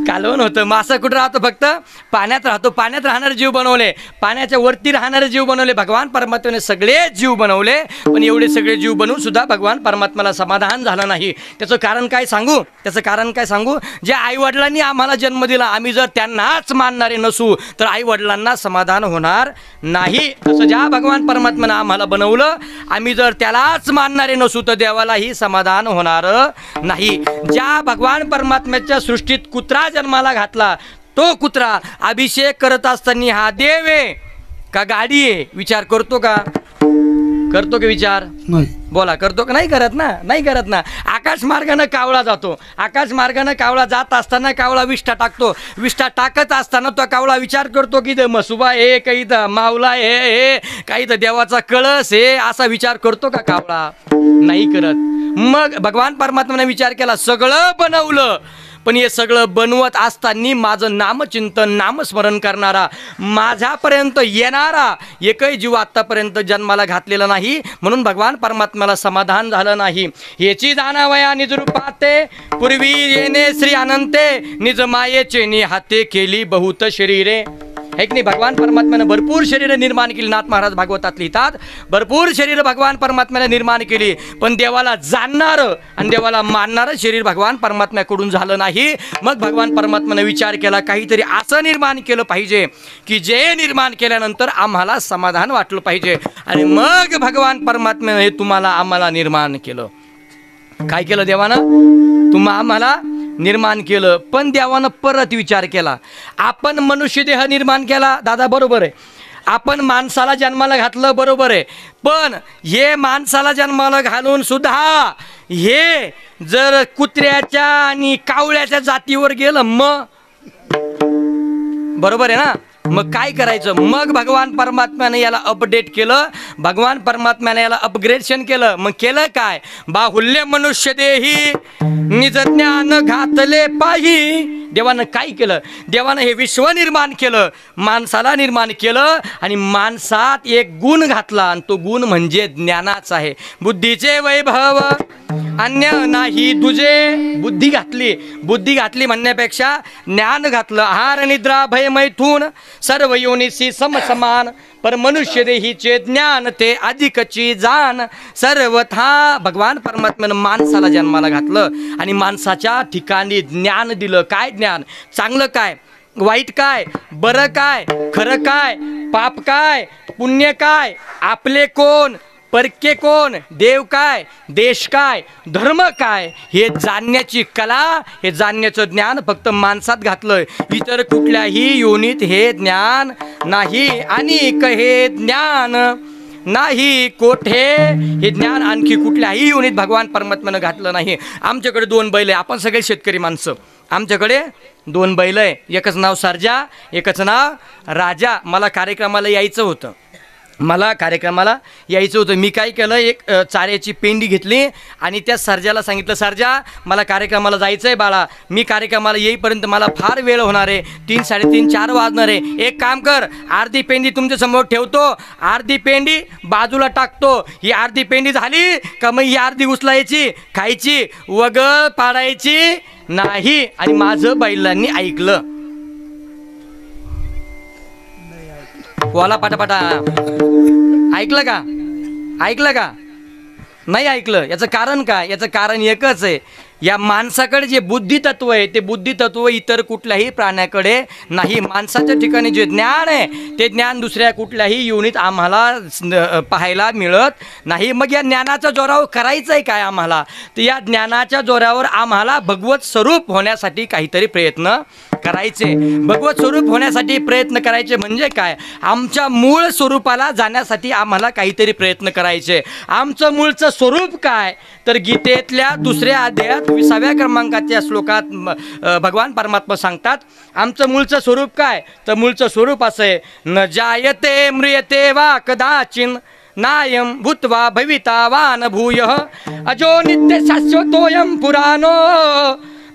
कालवण होतं. मासा कुठं राहतो? फक्त पाण्यात राहतो. पाण्यात राहणारे जीव बनवले, पाण्याच्या वरती राहणारे जीव बनवले. भगवान परमात्म्याने सगळे जीव बनवले, पण एवढे सगळे जीव बनवून सुद्धा भगवान परमात्म्याला समाधान झालं नाही. त्याचं कारण काय सांगू? त्याचं कारण काय सांगू? ज्या आईवडिलांनी आम्हाला जन्म दिला, आम्ही जर त्यांनाच मानणारे नसू तर आईवडिलांना समाधान होणार नाही. तसं ज्या भगवान परमात्म्यानं आम्हाला बनवलं, आम्ही जर त्यालाच मानणारे नसू तर देवालाही समाधान होणार नाही. ज्या भगवान परमात्म्याच्या सृष्टीत कुत्रा जन्माला घातला, तो कुत्रा अभिषेक करत असताना हा देव आहे का गाडी आहे? विचार करतो का? करतो की विचार? नाही. बोला, करतो का? नाही करत ना, नाही करत ना. आकाश मार्गाने कावळा जातो, आकाश मार्गाने कावळा जात असताना कावळा विष्ठा टाकतो, विष्ठा टाकत असताना तो कावळा विचार करतो की मसुबा हे, काही तर माऊला हे, काही तर देवाचा कळस हे, असा विचार करतो का कावळा? नाही करत. मग भगवान परमात्म्याने विचार केला, सगळं बनवलं, पण हे सगळं बनवत असताना माझं नामचिंतन नामस्मरण करणारा, माझ्यापर्यंत येणारा एकही जीव आत्तापर्यंत जन्माला घातलेला नाही, म्हणून भगवान परमात्म्याला समाधान झालं नाही. याची जाणावया निज रूपाते, पूर्वी येणे श्री अनंते, निज मायेचे निहाते केली बहुत शरीरे. है की नाही? भगवान परमात्म्याने भरपूर शरीर निर्माण केली. नाथ महाराज भागवतात लिहितात, भरपूर शरीर भगवान परमात्म्याने निर्माण केली, पण देवाला जाणणारं आणि देवाला मानणारं शरीर भगवान परमात्म्याकडून झालं नाही. मग भगवान परमात्म्याने विचार केला, काहीतरी असं निर्माण केलं पाहिजे की जे निर्माण केल्यानंतर आम्हाला समाधान वाटलं पाहिजे. आणि मग भगवान परमात्म्याने हे तुम्हाला आम्हाला निर्माण केलं. काय केलं देवानं? आम्हाला निर्माण केलं. पण देवानं परत विचार केला, आपण मनुष्य देह निर्माण केला, दादा बरोबर आहे, आपण माणसाला जन्माला घातलं, बरोबर आहे, पण हे माणसाला जन्माला घालून सुद्धा हे जर कुत्र्याच्या आणि कावळ्याच्या जातीवर गेलं, मग बरोबर आहे ना, मग काय करायचं? मग भगवान परमात्म्याने याला अपडेट केलं, भगवान परमात्म्याने याला अपग्रेडेशन केलं. मग केलं काय? बाहुल्य मनुष्य देही निज ज्ञान घातले पाही. देवानं काय केलं? देवानं हे विश्व निर्माण केलं, माणसाला निर्माण केलं, आणि माणसात एक गुण घातला, आणि तो गुण म्हणजे ज्ञानाचा आहे. बुद्धीचे वैभव अन्य नाही तुझे. बुद्धी घातली, बुद्धी घातली म्हणण्यापेक्षा ज्ञान घातलं. आहार निद्रा भय मैथून सर्व योनिसी समसमान, पर मनुष्य देहीचे ज्ञान ते अधिकची जाण. सर्वथा भगवान परमात्म्यानं माणसाला जन्माला घातलं आणि माणसाच्या ठिकाणी ज्ञान दिलं. काय ज्ञान? चांगलं काय, वाईट काय, बरं काय, खरं काय, पाप काय, पुण्य काय, आपले कोण, परके कोण, देव काय, देश काय, धर्म काय, हे जाणण्याची कला, हे जाणण्याचं ज्ञान फक्त माणसात घातलंय. इतर कुठल्याही योनीत हे ज्ञान नाही. आणि हे ज्ञान नाही कोठे, हे ज्ञान आणखी कुठल्याही योनीत भगवान परमात्म्यानं घातलं नाही. आमच्याकडे 2 बैल आहे, आपण सगळे शेतकरी माणसं, आमच्याकडे 2 बैल आहे, एकच नाव सर्जा, एकच नाव राजा. मला कार्यक्रमाला यायचं होतं, मी काय केलं, एक चाऱ्याची पेंडी घेतली आणि त्या सर्जाला सांगितलं, सर्जा मला कार्यक्रमाला जायचं आहे बाळा, मी कार्यक्रमाला येईपर्यंत मला फार वेळ होणार आहे, 3, 3:30, 4 वाजणार आहे. एक काम कर, अर्धी पेंडी तुमच्यासमोर ठेवतो, अर्धी पेंडी बाजूला टाकतो, ही अर्धी पेंडी झाली का मग ही अर्धी उचलायची, खायची, वगळ पाडायची नाही. आणि माझं बैलांनी ऐकलं, वाला पाटापाटा. ऐकलं का? ऐकलं का? नाही ऐकलं. याचं कारण काय? याचं कारण एकच आहे, या माणसाकडे जे बुद्धितत्व आहे ते बुद्धितत्व इतर कुठल्याही प्राण्याकडे नाही. माणसाच्या ठिकाणी जे ज्ञान आहे ते ज्ञान दुसऱ्या कुठल्याही युनिट आम्हाला पाहायला मिळत नाही. मग या ज्ञानाच्या जोरावर करायचं आहे काय आम्हाला? तर या ज्ञानाच्या जोरावर आम्हाला भगवत स्वरूप होण्यासाठी काहीतरी प्रयत्न करायचे. भगवत स्वरूप होण्यासाठी प्रयत्न करायचे म्हणजे काय? आमच्या मूळ स्वरूपाला जाण्यासाठी आम्हाला काहीतरी प्रयत्न करायचे. आमचं मूळचं स्वरूप काय? तर गीतेतल्या 2ऱ्या अध्यायात 20व्या क्रमांकाच्या श्लोकात भगवान परमात्मा सांगतात, आमचं मूळचं स्वरूप काय? तर मूळचं स्वरूप असं आहे, न जायते म्रियते वा कदाचिन नायम भूत्वा भविता वा न भूयः अजो नित्य शाश्वतोयम पुराणो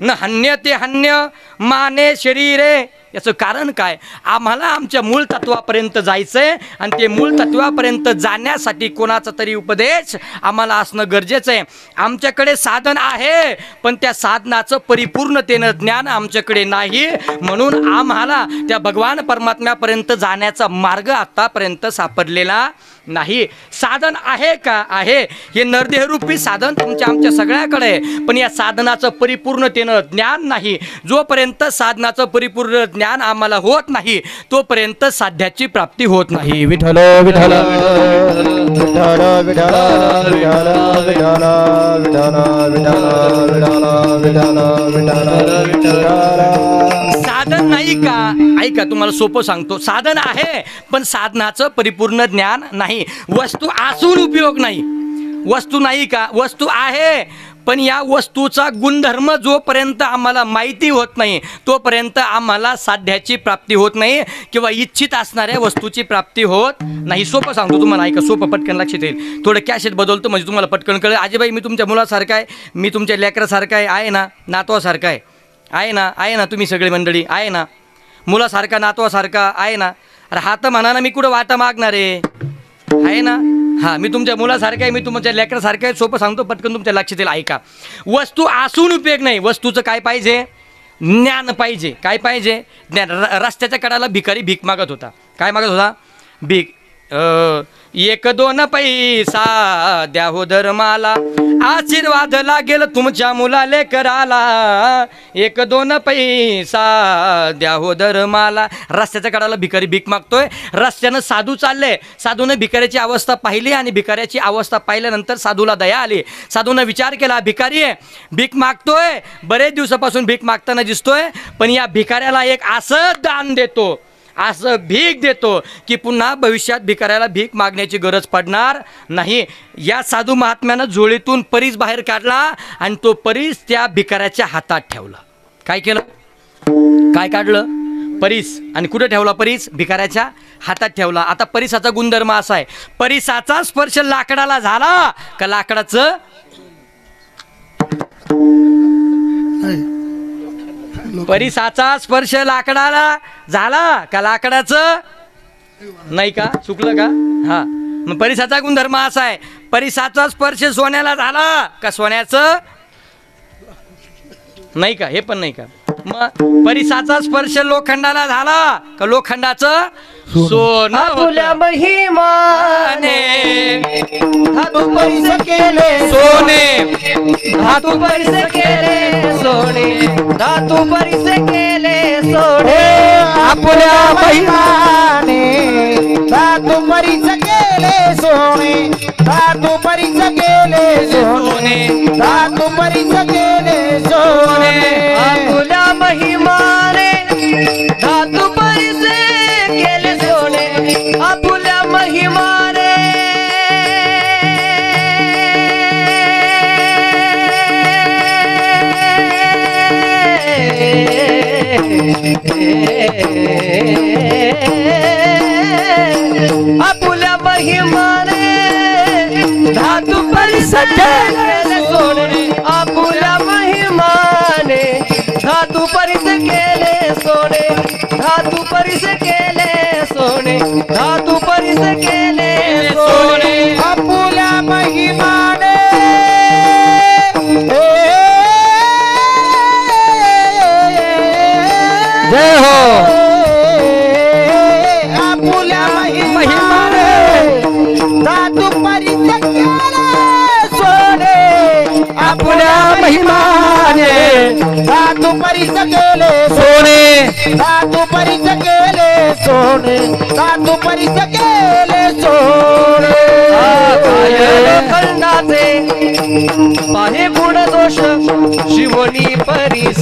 न हन्यते हन्य माने शरीरे. याचं कारण काय? आम्हाला आमच्या मूळ तत्वापर्यंत जायचं आहे आणि ते मूळ तत्वापर्यंत जाण्यासाठी कोणाचा तरी उपदेश आम्हाला असणं गरजेचं आहे. आमच्याकडे साधन आहे पण त्या साधनाचं परिपूर्णतेनं ज्ञान आमच्याकडे नाही, म्हणून आम्हाला त्या भगवान परमात्म्यापर्यंत जाण्याचा मार्ग आतापर्यंत सापडलेला नाही. साधन आहे का? आहे. हे नरदेहरूपी साधन तुमच्या आमच्या सगळ्याकडे आहे, पण या साधनाचं परिपूर्णतेनं ज्ञान नाही. जोपर्यंत साधनाचं परिपूर्ण ज्ञान आम्हाला होत नाही तोपर्यंत साध्याची प्राप्ती होत नाही. विठ्ठल विठ्ठल विठ्ठल विठ्ठल साधन नाही का? ऐका तुम्हाला सोपं सांगतो, साधन आहे पण साधनाचं परिपूर्ण ज्ञान नाही. वस्तू असून उपयोग नाही. वस्तू नाही का, वस्तू आहे पण या वस्तूचा गुणधर्म जोपर्यंत आम्हाला माहिती होत नाही तोपर्यंत आम्हाला साध्याची प्राप्ती होत नाही किंवा इच्छित असणाऱ्या वस्तूची प्राप्ती होत नाही. सोपं सांगतो तुम्हाला, ऐका, सोपं पटकन लक्षात येईल. थोडं कॅशेट बदलतो म्हणजे तुम्हाला पटकन कळेल. आजीबाई मी तुमच्या मुलासारखा आहे, मी तुमच्या लेकरासारखा आहे ना, नातवासारखा आहे ना, आहे ना, तुम्ही सगळी मंडळी आहे ना, मुलासारखा नातवासारखा आहे ना. अरे हात म्हणा ना, मी कुठं वाटा मागणार आहे ना. हां, मी तुमच्या मुलासारखं आहे, मी तुमच्या लेकरासारखं आहे. सोपं सांगतो पटकन तुमच्या लक्षात येईल. ऐका, वस्तू असून उपयोग नाही. वस्तूचं काय पाहिजे, ज्ञान पाहिजे. काय पाहिजे, ज्ञान. रस्त्याच्या कडाला भिकारी भीक मागत होता. काय मागत होता, भीक. 1-2 पैसा द्या हो धर्माला, आशीर्वाद लागेल तुमच्या मुलाले कराला. 1-2 पैसा द्या हो धर्माला. रस्त्याच्या कडाला भिकारी भीक मागतोय. रस्त्यानं साधू चालले. साधूने भिकाऱ्याची अवस्था पाहिली आणि भिकाऱ्याची अवस्था पाहिल्यानंतर साधूला दया आली. साधूने विचार केला, भिकारी आहे, भीक मागतोय, बरेच दिवसापासून भीक मागताना दिसतोय, पण या भिकाऱ्याला एक असं दान देतो, असं भीक देतो की पुन्हा भविष्यात भिकाऱ्याला भीक मागण्याची गरज पडणार नाही. या साधू महात्म्यानं झोळीतून परीस बाहेर काढला आणि तो परीस त्या भिकाऱ्याच्या हातात ठेवला. काय केलं, काय काढलं, परीस, आणि कुठे ठेवला परीस, भिकाऱ्याच्या हातात ठेवला. आता परीसाचा गुणधर्म असा आहे, परीसाचा स्पर्श लाकडाला झाला का लाकडाचं, परीसाचा स्पर्श लाकडाला झाला का लाकडाचं, नाही का, चुकलं का. हा, मग परीसाचा गुणधर्म असा आहे, परीसाचा स्पर्श सोन्याला झाला का सोन्याचं, नाही का, हे पण नाही का. मग परीसाचा स्पर्श लोखंडाला झाला का लोखंडाचं सोनं. आपुल्या महिमाने धातू परिस केले सोने, धातू परिस केले सोने, धातू परिस केले सोने. आपुल्या महिमाने धातू परीच केले सोने, धातू परीच केले सोने, धातू परीच केले सोने. आपुल्या महिमाने धातू परिस केले सोने, आपुल्या महिमाने आपुल्या महिमाने धातू परिस केले सोने, आपुल्या महिमाने धातू परिस केले सोने, धातू परिस केले सोने, धातू परिस केले सोने. आपुल्या महिमाने जय हो. आपुल्या महिमाने धातू परीच केले सोने, आपुल्या महिमाने धातू परीच केले सोने, धातू परीच केले सोने, धातू परीच केले सोने. लोखंडाचे पाहे गुण दोष शिवनी परिस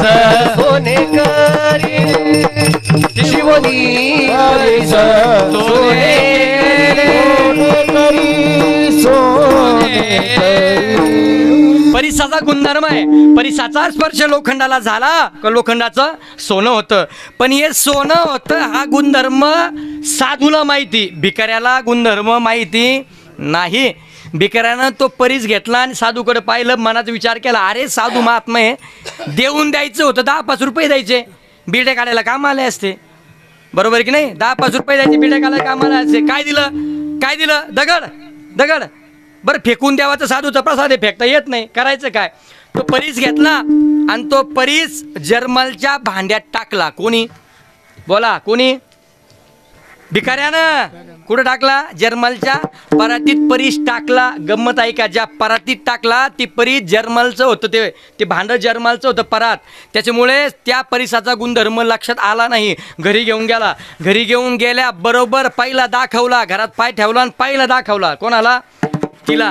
सोने करी, शिवनी परिस सोने करी सोने. परीसाचा गुणधर्म आहे, परीसाचा स्पर्श लोखंडाला झाला का लोखंडाचं सोनं होतं. पण हे सोनं होतं हा गुणधर्म साधूला माहिती, भिकाऱ्याला गुणधर्म माहिती नाही. भिकाऱ्यानं तो परीस घेतला आणि साधूकडे पाहिलं, मनात विचार केला, अरे साधू महात्मा आहे, देऊन द्यायचं होतं, 10-5 रुपये द्यायचे, बिडे काढायला काम आले असते, बरोबर की नाही. 10-5 रुपये द्यायचे, बिडे काढायला काम आले असते. काय दिलं, काय दिलं, दगड, दगड. बरं फेकून द्यावाचं साधूचा प्रसाद फेकता येत नाही, करायचं काय. तो परीस घेतला आणि तो परीस जर्मलच्या भांड्यात टाकला. कोणी, बोला कोणी, भिकाऱ्यानं. कुठं टाकला, जर्मलच्या परातीत परीस टाकला. गंमत आहे का, ज्या परातीत टाकला ती परीस जर्मलचं होतं, ते भांडं जर्मलचं होतं परात, त्याच्यामुळे त्या परीसाचा गुणधर्म लक्षात आला नाही. घरी घेऊन गेला, घरी घेऊन गेल्या बरोबर पहिला दाखवला, घरात पाय ठेवला आणि पहिला दाखवला. कोणाला, तिला.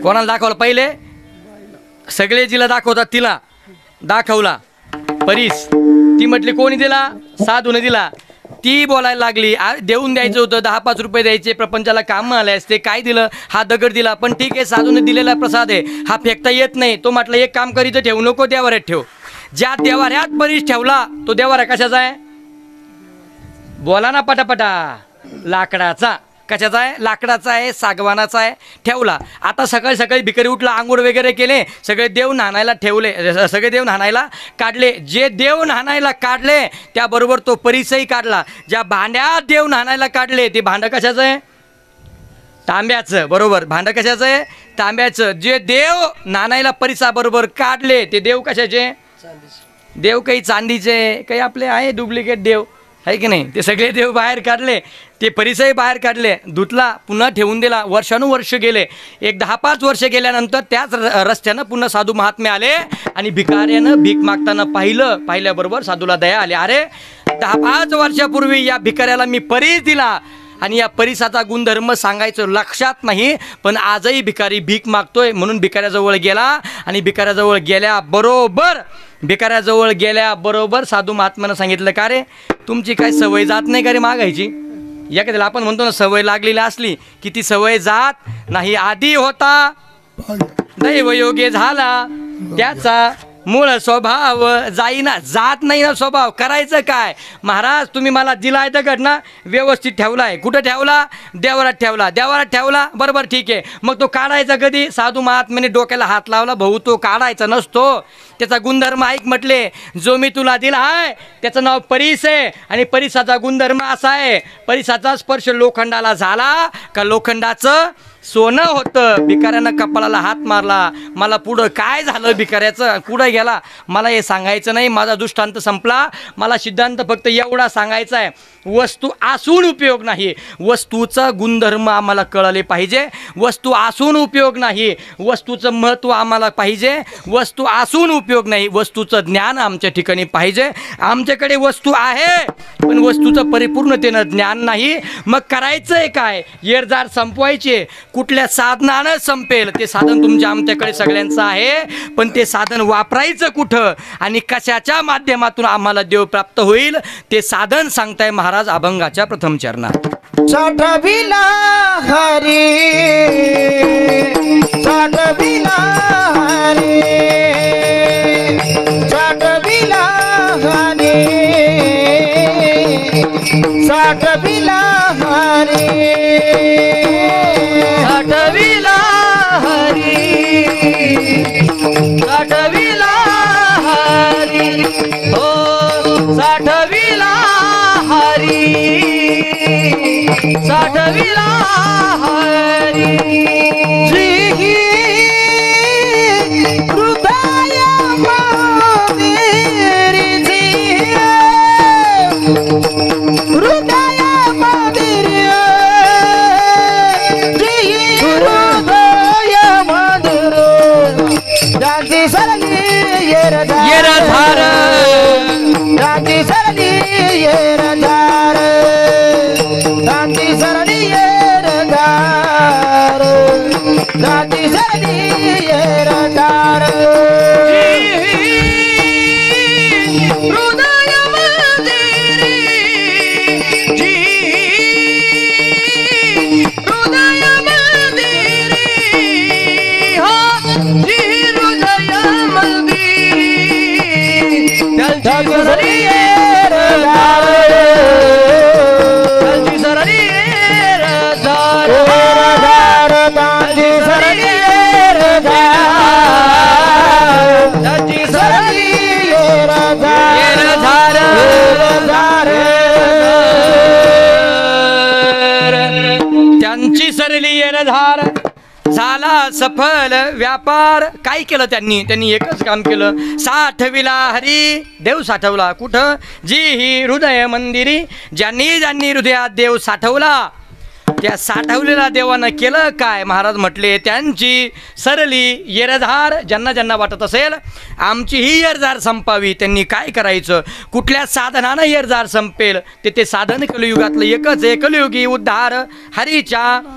कोणाला दाखवला पहिले, सगळे जिला दाखवतात तिला दाखवला परीस. ती म्हटली कोणी दिला? साधूने दिला. ती बोलायला लागली देऊन द्यायचं होतं, 10-5 रुपये द्यायचे, प्रपंचाला काम आले असते, काय दिलं? हा दगड दिला. पण ठीक आहे, साधूने दिलेला प्रसाद आहे, हा फेकता येत नाही. तो म्हटलं एक काम करीत ठेवू नको, देवाऱ्यात ठेव. ज्या देवाऱ्यात परीस ठेवला तो देवारा कशाचा आहे? बोला ना पटापटा. लाकडाचा. कशाचा आहे? लाकडाचा आहे, सागवानाचा आहे. ठेवला. आता सकाळी सकाळी भिकारी उठला, आंघोळ वगैरे केले, सगळे देव न्हाणायला ठेवले, सगळे देव न्हाणायला काढले. जे देव न्हाणायला काढले त्याबरोबर तो परिसही काढला. ज्या भांड्यात देव न्हाणायला काढले ते भांडं कशाचं आहे? तांब्याचं. बरोबर. भांडं कशाचं आहे? तांब्याचं. जे देव न्हाणायला परिसाबरोबर काढले ते देव कशाचे? देव काही चांदीचे, काही आपले आहे डुप्लिकेट देव, आहे की नाही? ते सगळे देव बाहेर काढले, ते परिसही बाहेर काढले, धुतला, पुन्हा ठेवून दिला. वर्षानुवर्ष गेले. एक 10-5 वर्ष गेल्यानंतर त्याच रस्त्यानं पुन्हा साधू महात्मे आले आणि भिकाऱ्यानं भीक मागताना पाहिल्याबरोबर साधूला दया आली. अरे 10-5 वर्षापूर्वी या भिकाऱ्याला मी परीस दिला आणि या परिसाचा गुणधर्म सांगायचं लक्षात नाही, पण आजही भिकारी भीक मागतोय. म्हणून भिकाऱ्याजवळ गेला आणि भिकाऱ्याजवळ गेल्याबरोबर साधू महात्म्यानं सांगितलं, का रे तुमची काय सवय जात नाही का रे मागायची? एखाद्याला आपण म्हणतो ना सवय लागलेली असली की ती सवय जात नाही. आधी होता दैवयोगे झाला त्याचा मूळ स्वभाव जाईना. जात नाही ना स्वभाव. करायचं काय? महाराज तुम्ही मला दिलाय दगड ना, व्यवस्थित ठेवलाय. कुठं ठेवला? देवारात ठेवला. देवारात ठेवला, बरोबर, ठीक आहे. मग तो काढायचा कधी? साधू महात्म्याने डोक्याला हात लावला. भाऊ तो काढायचा नसतो, त्याचा गुणधर्म ऐक म्हटले. जो मी तुला दिला आहे त्याचं नाव परीस आहे आणि परिसाचा गुणधर्म असा आहे, परिसाचा स्पर्श लोखंडाला झाला का लोखंडाचं सोनं होतं. भिकाऱ्यानं कपाळाला हात मारला. मला पुढं काय झालं भिकाऱ्याचं, कुठं गेला मला हे सांगायचं नाही. माझा दृष्टांत संपला. मला सिद्धांत फक्त एवढा सांगायचा आहे, वस्तू असून उपयोग नाही, वस्तूचा गुणधर्म आम्हाला कळले पाहिजे. वस्तू असून उपयोग नाही, वस्तूचं महत्त्व आम्हाला पाहिजे. वस्तू असून उपयोग नाही, वस्तूचं ज्ञान आमच्या ठिकाणी पाहिजे. आमच्याकडे वस्तू आहे पण वस्तूचं परिपूर्णतेनं ज्ञान नाही. मग करायचंय काय? येरजार संपवायचे. कुठल्या साधनानं संपेल? ते साधन तुमच्या आमच्याकडे सगळ्यांचं आहे, पण ते साधन वापरायचं कुठं आणि कशाच्या माध्यमातून आम्हाला देव प्राप्त होईल ते साधन सांगताय महाराज अभंगाच्या प्रथम चरणात. साठविला हरी, साठविला हरी, साठविला हरी, साठविला हरी, साठविला हरी, साठविला हरी, हो साठविला हरी, साठविला हरी. श्री हृदय मंदिरी, हृदय मंदिरी, हृदय मंदिर, राजी सरली येरधार, राजी सरली येरधार, राजी सरली येरधार, राजी सरली येरधार. हृदय मंदिरी, जी हृदय मंदिरी, हो जी हृदय मंदिरी, त्यांची सरली येरधार, त्यांची सरली येरधार, येरधार, त्यांची सरली येरधार, त्यांची सरली येरधार, येरधार, त्यांची सरली येरधार. झाला सफल व्यापार. काय केलं त्यांनी एकच काम केलं. साठविला हरी, देव साठवला. कुठं? जी ही हृदय मंदिरी, ज्यांनी हृदयात देव साठवला त्या साठवलेल्या देवानं केलं काय? महाराज म्हटले त्यांची सरली येरधार. ज्यांना वाटत असेल आमची ही येरधार संपावी त्यांनी काय करायचं? कुठल्या साधनानं येरधार संपेल ते साधन कलियुगातलं एकच आहे. कलियुगी उद्धार हरीच्या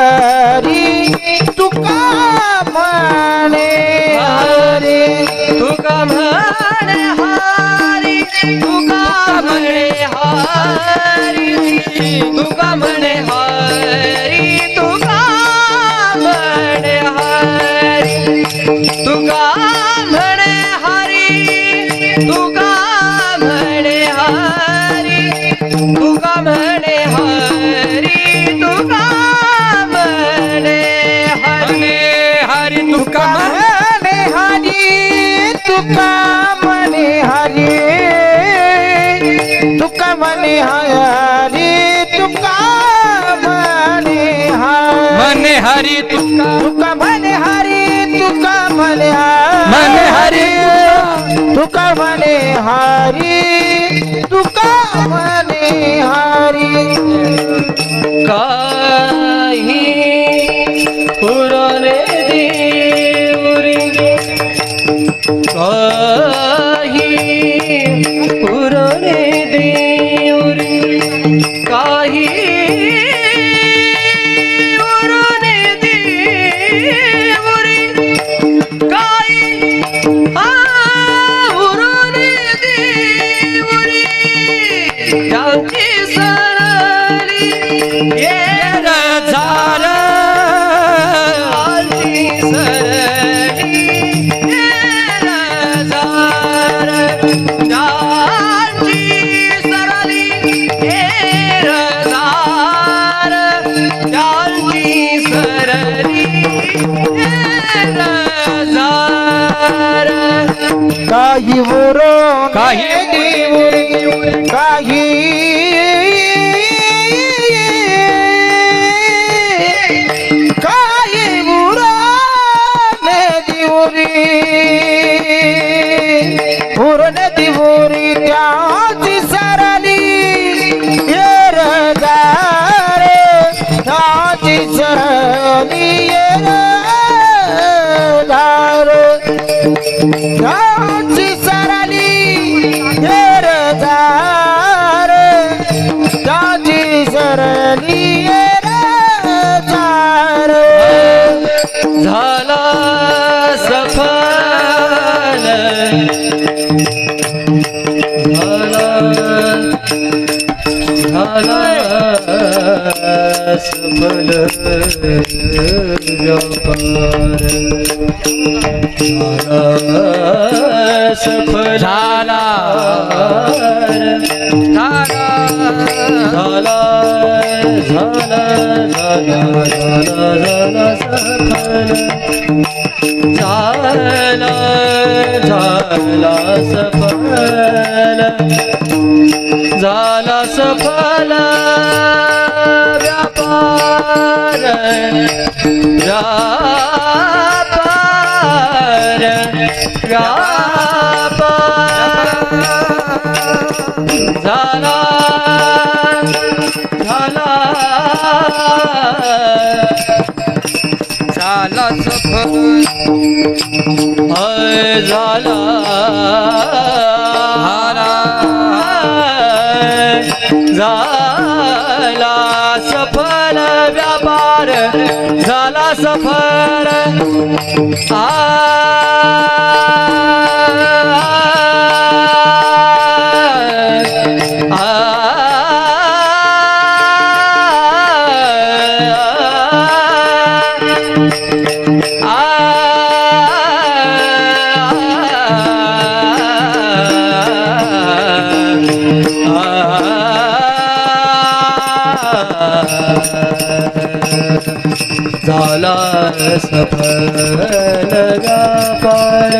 हरी तुका म्हणे हरी तुका म्हणे हरी तुका म्हणे हरी तुका म्हणे हरी तुका म्हणे हरी तुका म्हणे हरी तुका म्हणे हरी तुका म्हणे हरी तुका म्हणे हरी हरी तुका म्हणे हरी तुका म्हणे हरी तुका म्हणे हरी तुका म्हणे म्हणे हरी तुका तुका म्हणे हरी तुका म्हणे म्हणे हरी तुका म्हणे हरी तुका म्हणे हरी काही पुराणे देवरी काही पुराणे देवरी काही पुराणे देवरी काही पुराणे देवरी त्यांची सरली येर झार आलती सरली येर झार त्यांची सरली येर झार त्यांची सरली येर झार काही उरो काही काही काही उरो दिवरी पुरणे दिवरी त्याची सरली येर झार त्याची सरली येर झार त्याची सरली येर झार त्याची सरली येर झार झाला सफल झाला सफल व्यापार झाला सफल झाला झाला झाला झाला झाला झाला सफल झाला झाला सफल झाला सफल व्यापार व्यापार व्यापार झाला झाला झाला सफल झाला झाला सफल व्यापार झाला सफल झाला सफल व्यापार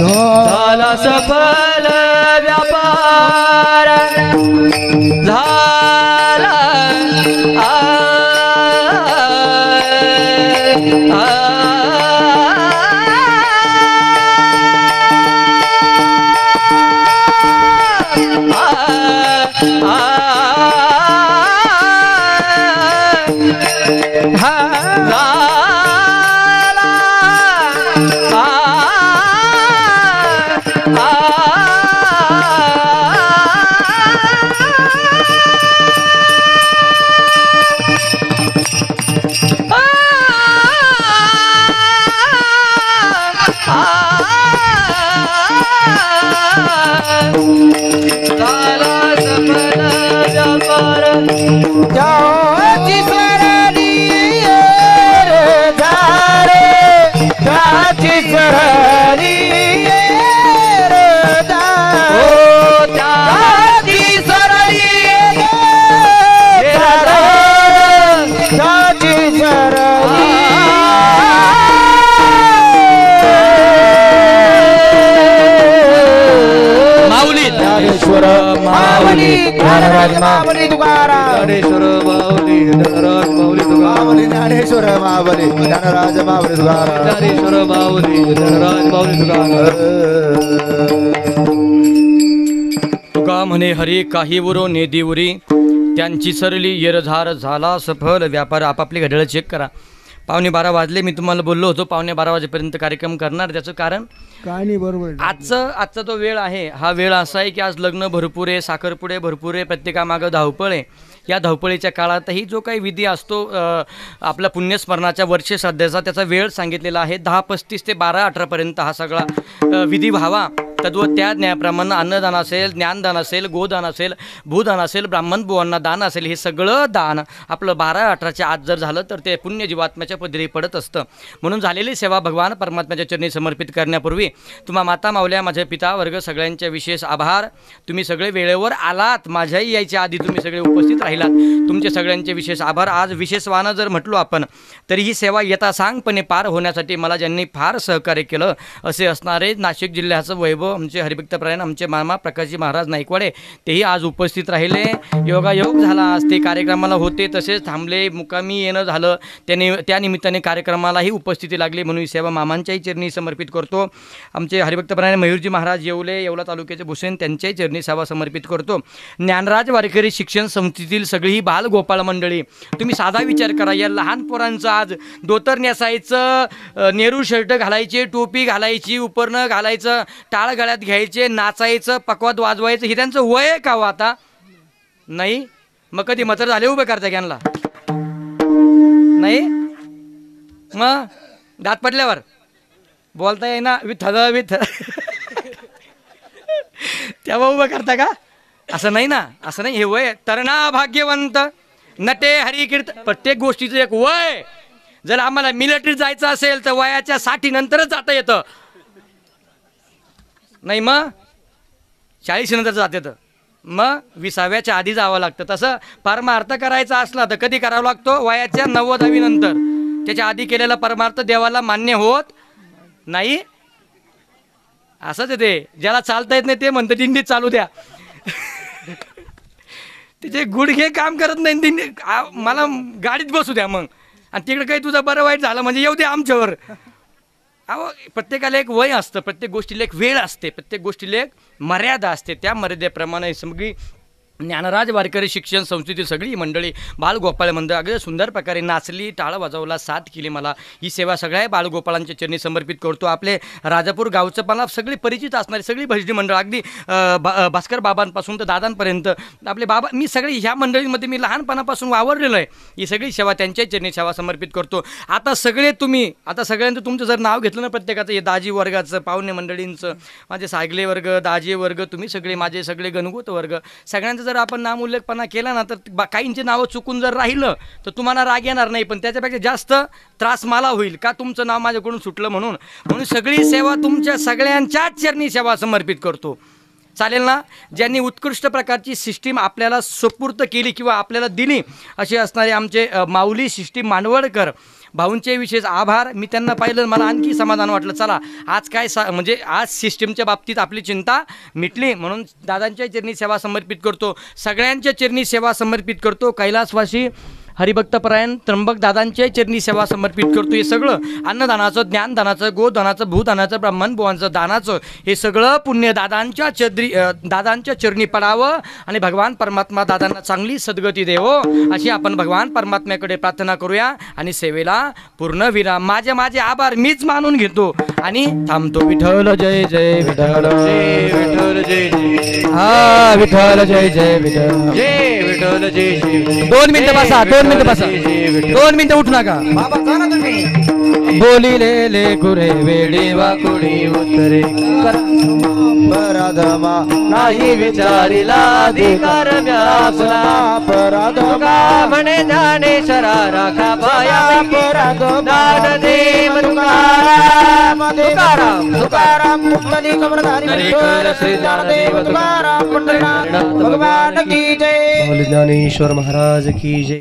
झाला सफल व्यापार झाला Ah! ज्ञानराज माऊली तुकाराम ज्ञानेश्वर माऊली ज्ञानराज माऊली तुकाराम माऊली ज्ञानेश्वर माऊली ज्ञानराज माऊली तुकाराम ज्ञानेश्वर माऊली ज्ञानराज माऊली तुकाराम तुका म्हणे हरी काही उरो नेदी उरी त्यांची सरली येरझार झाला सफल व्यापार. आपापली घड्याळ चेक करा. 11:15 वाजले. मी तुम्हाला बोललो होतो 11:15 वाजेपर्यंत कार्यक्रम करणार. त्याचं कारण काय नाही, बरोबर आहे. आजचा तो वेळ आहे, हा वेळ असा आहे की आज लग्न भरपूर आहे, साखरपुडे भरपूर आहे, प्रत्येकामागं धावपळ आहे. या धावपळीच्या काळातही जो काही विधी असतो आपल्या पुण्यस्मरणाच्या वर्ष श्राद्धाचा त्याचा वेळ सांगितलेला आहे 10:35 ते 12:18 हा सगळा विधी व्हावा. तद्वत त्या न्यायाप्रमाणे अन्नदान असेल, ज्ञानदान असेल, गोदान असेल, भूदान असेल, ब्राह्मण बुवांना दान असेल, हे सगळं दान आपलं 12:18च्या आत जर झालं तर ते पुण्य जीवात्म्याच्या पदरी पडत असतं. म्हणून झालेली सेवा भगवान परमात्म्याच्या चरणी समर्पित करण्यापूर्वी तुम्हा माता मावल्या, माझे पिता वर्ग सगळ्यांचे विशेष आभार. तुम्ही सगळे वेळेवर आलात. माझ्याही यायच्या आधी तुम्ही सगळे उपस्थित राहिलात. तुमचे सगळ्यांचे विशेष आभार. आज विशेषवानं जर म्हटलो आपण तरी ही सेवा यथासांगपणे पार होण्यासाठी मला ज्यांनी फार सहकार्य केलं असे असणारे नाशिक जिल्ह्याचं वैभव आमचे हरिभक्तपरायण आमचे मामा प्रकाशजी महाराज नाईकवाडे, तेही आज उपस्थित राहिले. योगायोग झाला. आज ते कार्यक्रमाला होते, तसेच थांबले, मुकामी येणं झालं. त्या निमित्ताने कार्यक्रमालाही उपस्थिती लागली. म्हणून ही सेवा मामांच्याही चरणी समर्पित करतो. आमचे हरिभक्तपरायण मयूरजी महाराज येवला तालुक्याचे भूषण, त्यांच्याही चरणी सेवा समर्पित करतो. ज्ञानराज वारकरी शिक्षण संस्थेतील सगळी ही बालगोपाळ मंडळी, तुम्ही साधा विचार करा. या लहान पोरांचं आज धोतर नेसायचं, नेहरू शर्ट घालायचे, टोपी घालायची, उपरणं घालायचं, टाळ गळ्यात घ्यायचे, नाचायचं, पकवाद वाजवायचं, हे त्यांचं वय आहे का हो आता? नाही. मग कधी मतर झाले उभे करता त्यांना? नाही. मग दात पडल्यावर बोलता येईना विठ्ठल तेव्हा उभं करता का? असं नाही ना, असं नाही. हे वय तरणा भाग्यवंत नटे हरिकीर्तन, प्रत्येक गोष्टीचं एक वय. जर आम्हाला मिलिटरीत जायचं असेल तर वयाच्या 60 नंतरच जाता येतं. नाही मग 40 नंतर जात येतं. मग 20व्याच्या आधी जावं लागतं. तसं परमार्थ करायचा असला तर कधी करावा लागतो? वयाच्या 90वी नंतर. त्याच्या आधी केलेला परमार्थ देवाला मान्य होत नाही. असंच आहे ते. ज्याला चालता येत नाही ते म्हणतं दिंडीत चालू द्या. तिचे गुडघे काम करत नाही, दिंडी मला गाडीत बसू द्या मग. आणि तिकडे काही तुझं बरं वाईट झालं म्हणजे येऊ दे आमच्यावर. अहो, प्रत्येकाला एक वय असतं, प्रत्येक गोष्टीला एक वेळ असते, प्रत्येक गोष्टीला एक मर्यादा असते. त्या मर्यादेप्रमाणे सगळी ज्ञानराज वारकरी शिक्षण संस्थेतील सगळी मंडळी बालगोपाळ मंडळ अगदी सुंदर प्रकारे नाचली, टाळ वाजवला, साथ केली. मला ही सेवा सगळ्या बालगोपाळांच्या चरणी समर्पित करतो. आपले राजापूर गावचं मला सगळी परिचित असणारी सगळी भजनी मंडळ, अगदी भास्कर बाबांपासून तर दादांपर्यंत आपले बाबा, मी सगळी ह्या मंडळीमध्ये मी लहानपणापासून वावरलेलो आहे. ही सगळी सेवा त्यांच्या चरणी सेवा समर्पित करतो. आता सगळ्यांचं तुमचं जर नाव घेतलं ना प्रत्येकाचं, हे दाजी वर्गाचं, पाहुणे मंडळींचं, माझे सागले वर्ग, दाजी वर्ग, तुम्ही सगळे माझे सगळे गणगोत वर्ग, सगळ्यांचं जर आपण नामोल्लेखपणा केला ना तर काहींचे नावं चुकून जर राहिलं तर तुम्हाला राग येणार नाही, पण त्याच्यापेक्षा जास्त त्रास मला होईल का तुमचं नाव माझ्याकडून सुटलं म्हणून सगळी सेवा तुमच्या सगळ्यांच्याच चरणी सेवा समर्पित करतो. चालेल ना? ज्यांनी उत्कृष्ट प्रकारची सिस्टीम आपल्याला सुपूर्त केली किंवा आपल्याला दिली असे असणारे आमचे माऊली सिस्टीम मानवडकर भाऊंचे विशेष आभार. मी त्यांना पाहिलं, मला आणखी समाधान वाटलं. चला आज काय म्हणजे आज सिस्टीमच्या बाबतीत आपली चिंता मिटली. म्हणून दादांच्या चरणी सेवा समर्पित करतो, सगळ्यांच्या चरणी सेवा समर्पित करतो. कैलासवासी हरिभक्तपरायण त्र्यंबक दादांच्या चरणी सेवा समर्पित करतो. हे सगळं अन्नदानाचं, ज्ञानदानाचं, गोदानाचं, भूदानाचं, ब्राह्मण बुवांचं दानाचं, हे सगळं पुण्य दादांच्या चरणी पडावं आणि भगवान परमात्मा दादांना चांगली सद्गती देवो अशी आपण भगवान परमात्म्याकडे प्रार्थना करूया आणि सेवेला पूर्ण विराम. माझे आभार मीच मानून घेतो आणि थांबतो. विठ्ठल जय जय विठ्ठल, विठ्ठल जय जय, हा विठ्ठल जय जय विठ्ठल, जय विठ्ठल जय जय. 2 मिनिटं बसा, 2 मिनिटं बसा, 2 मिनिटं उठू नका. बाबा जा ना तुम्ही. बोलिले गुरे वेडी वाकुडी उत्तरे पराधमा नाही विचारिला अधिकार व्यापला, पराधमा म्हणे ज्ञानेश्वरा राखा पाया दान देव तुकाराम तुकाराम मुक्तनी कमरधारी विठ्ठल श्री ज्ञानदेव तुकाराम पंढरीनाथ भगवान की जय. ज्ञानेश्वर महाराज की जय.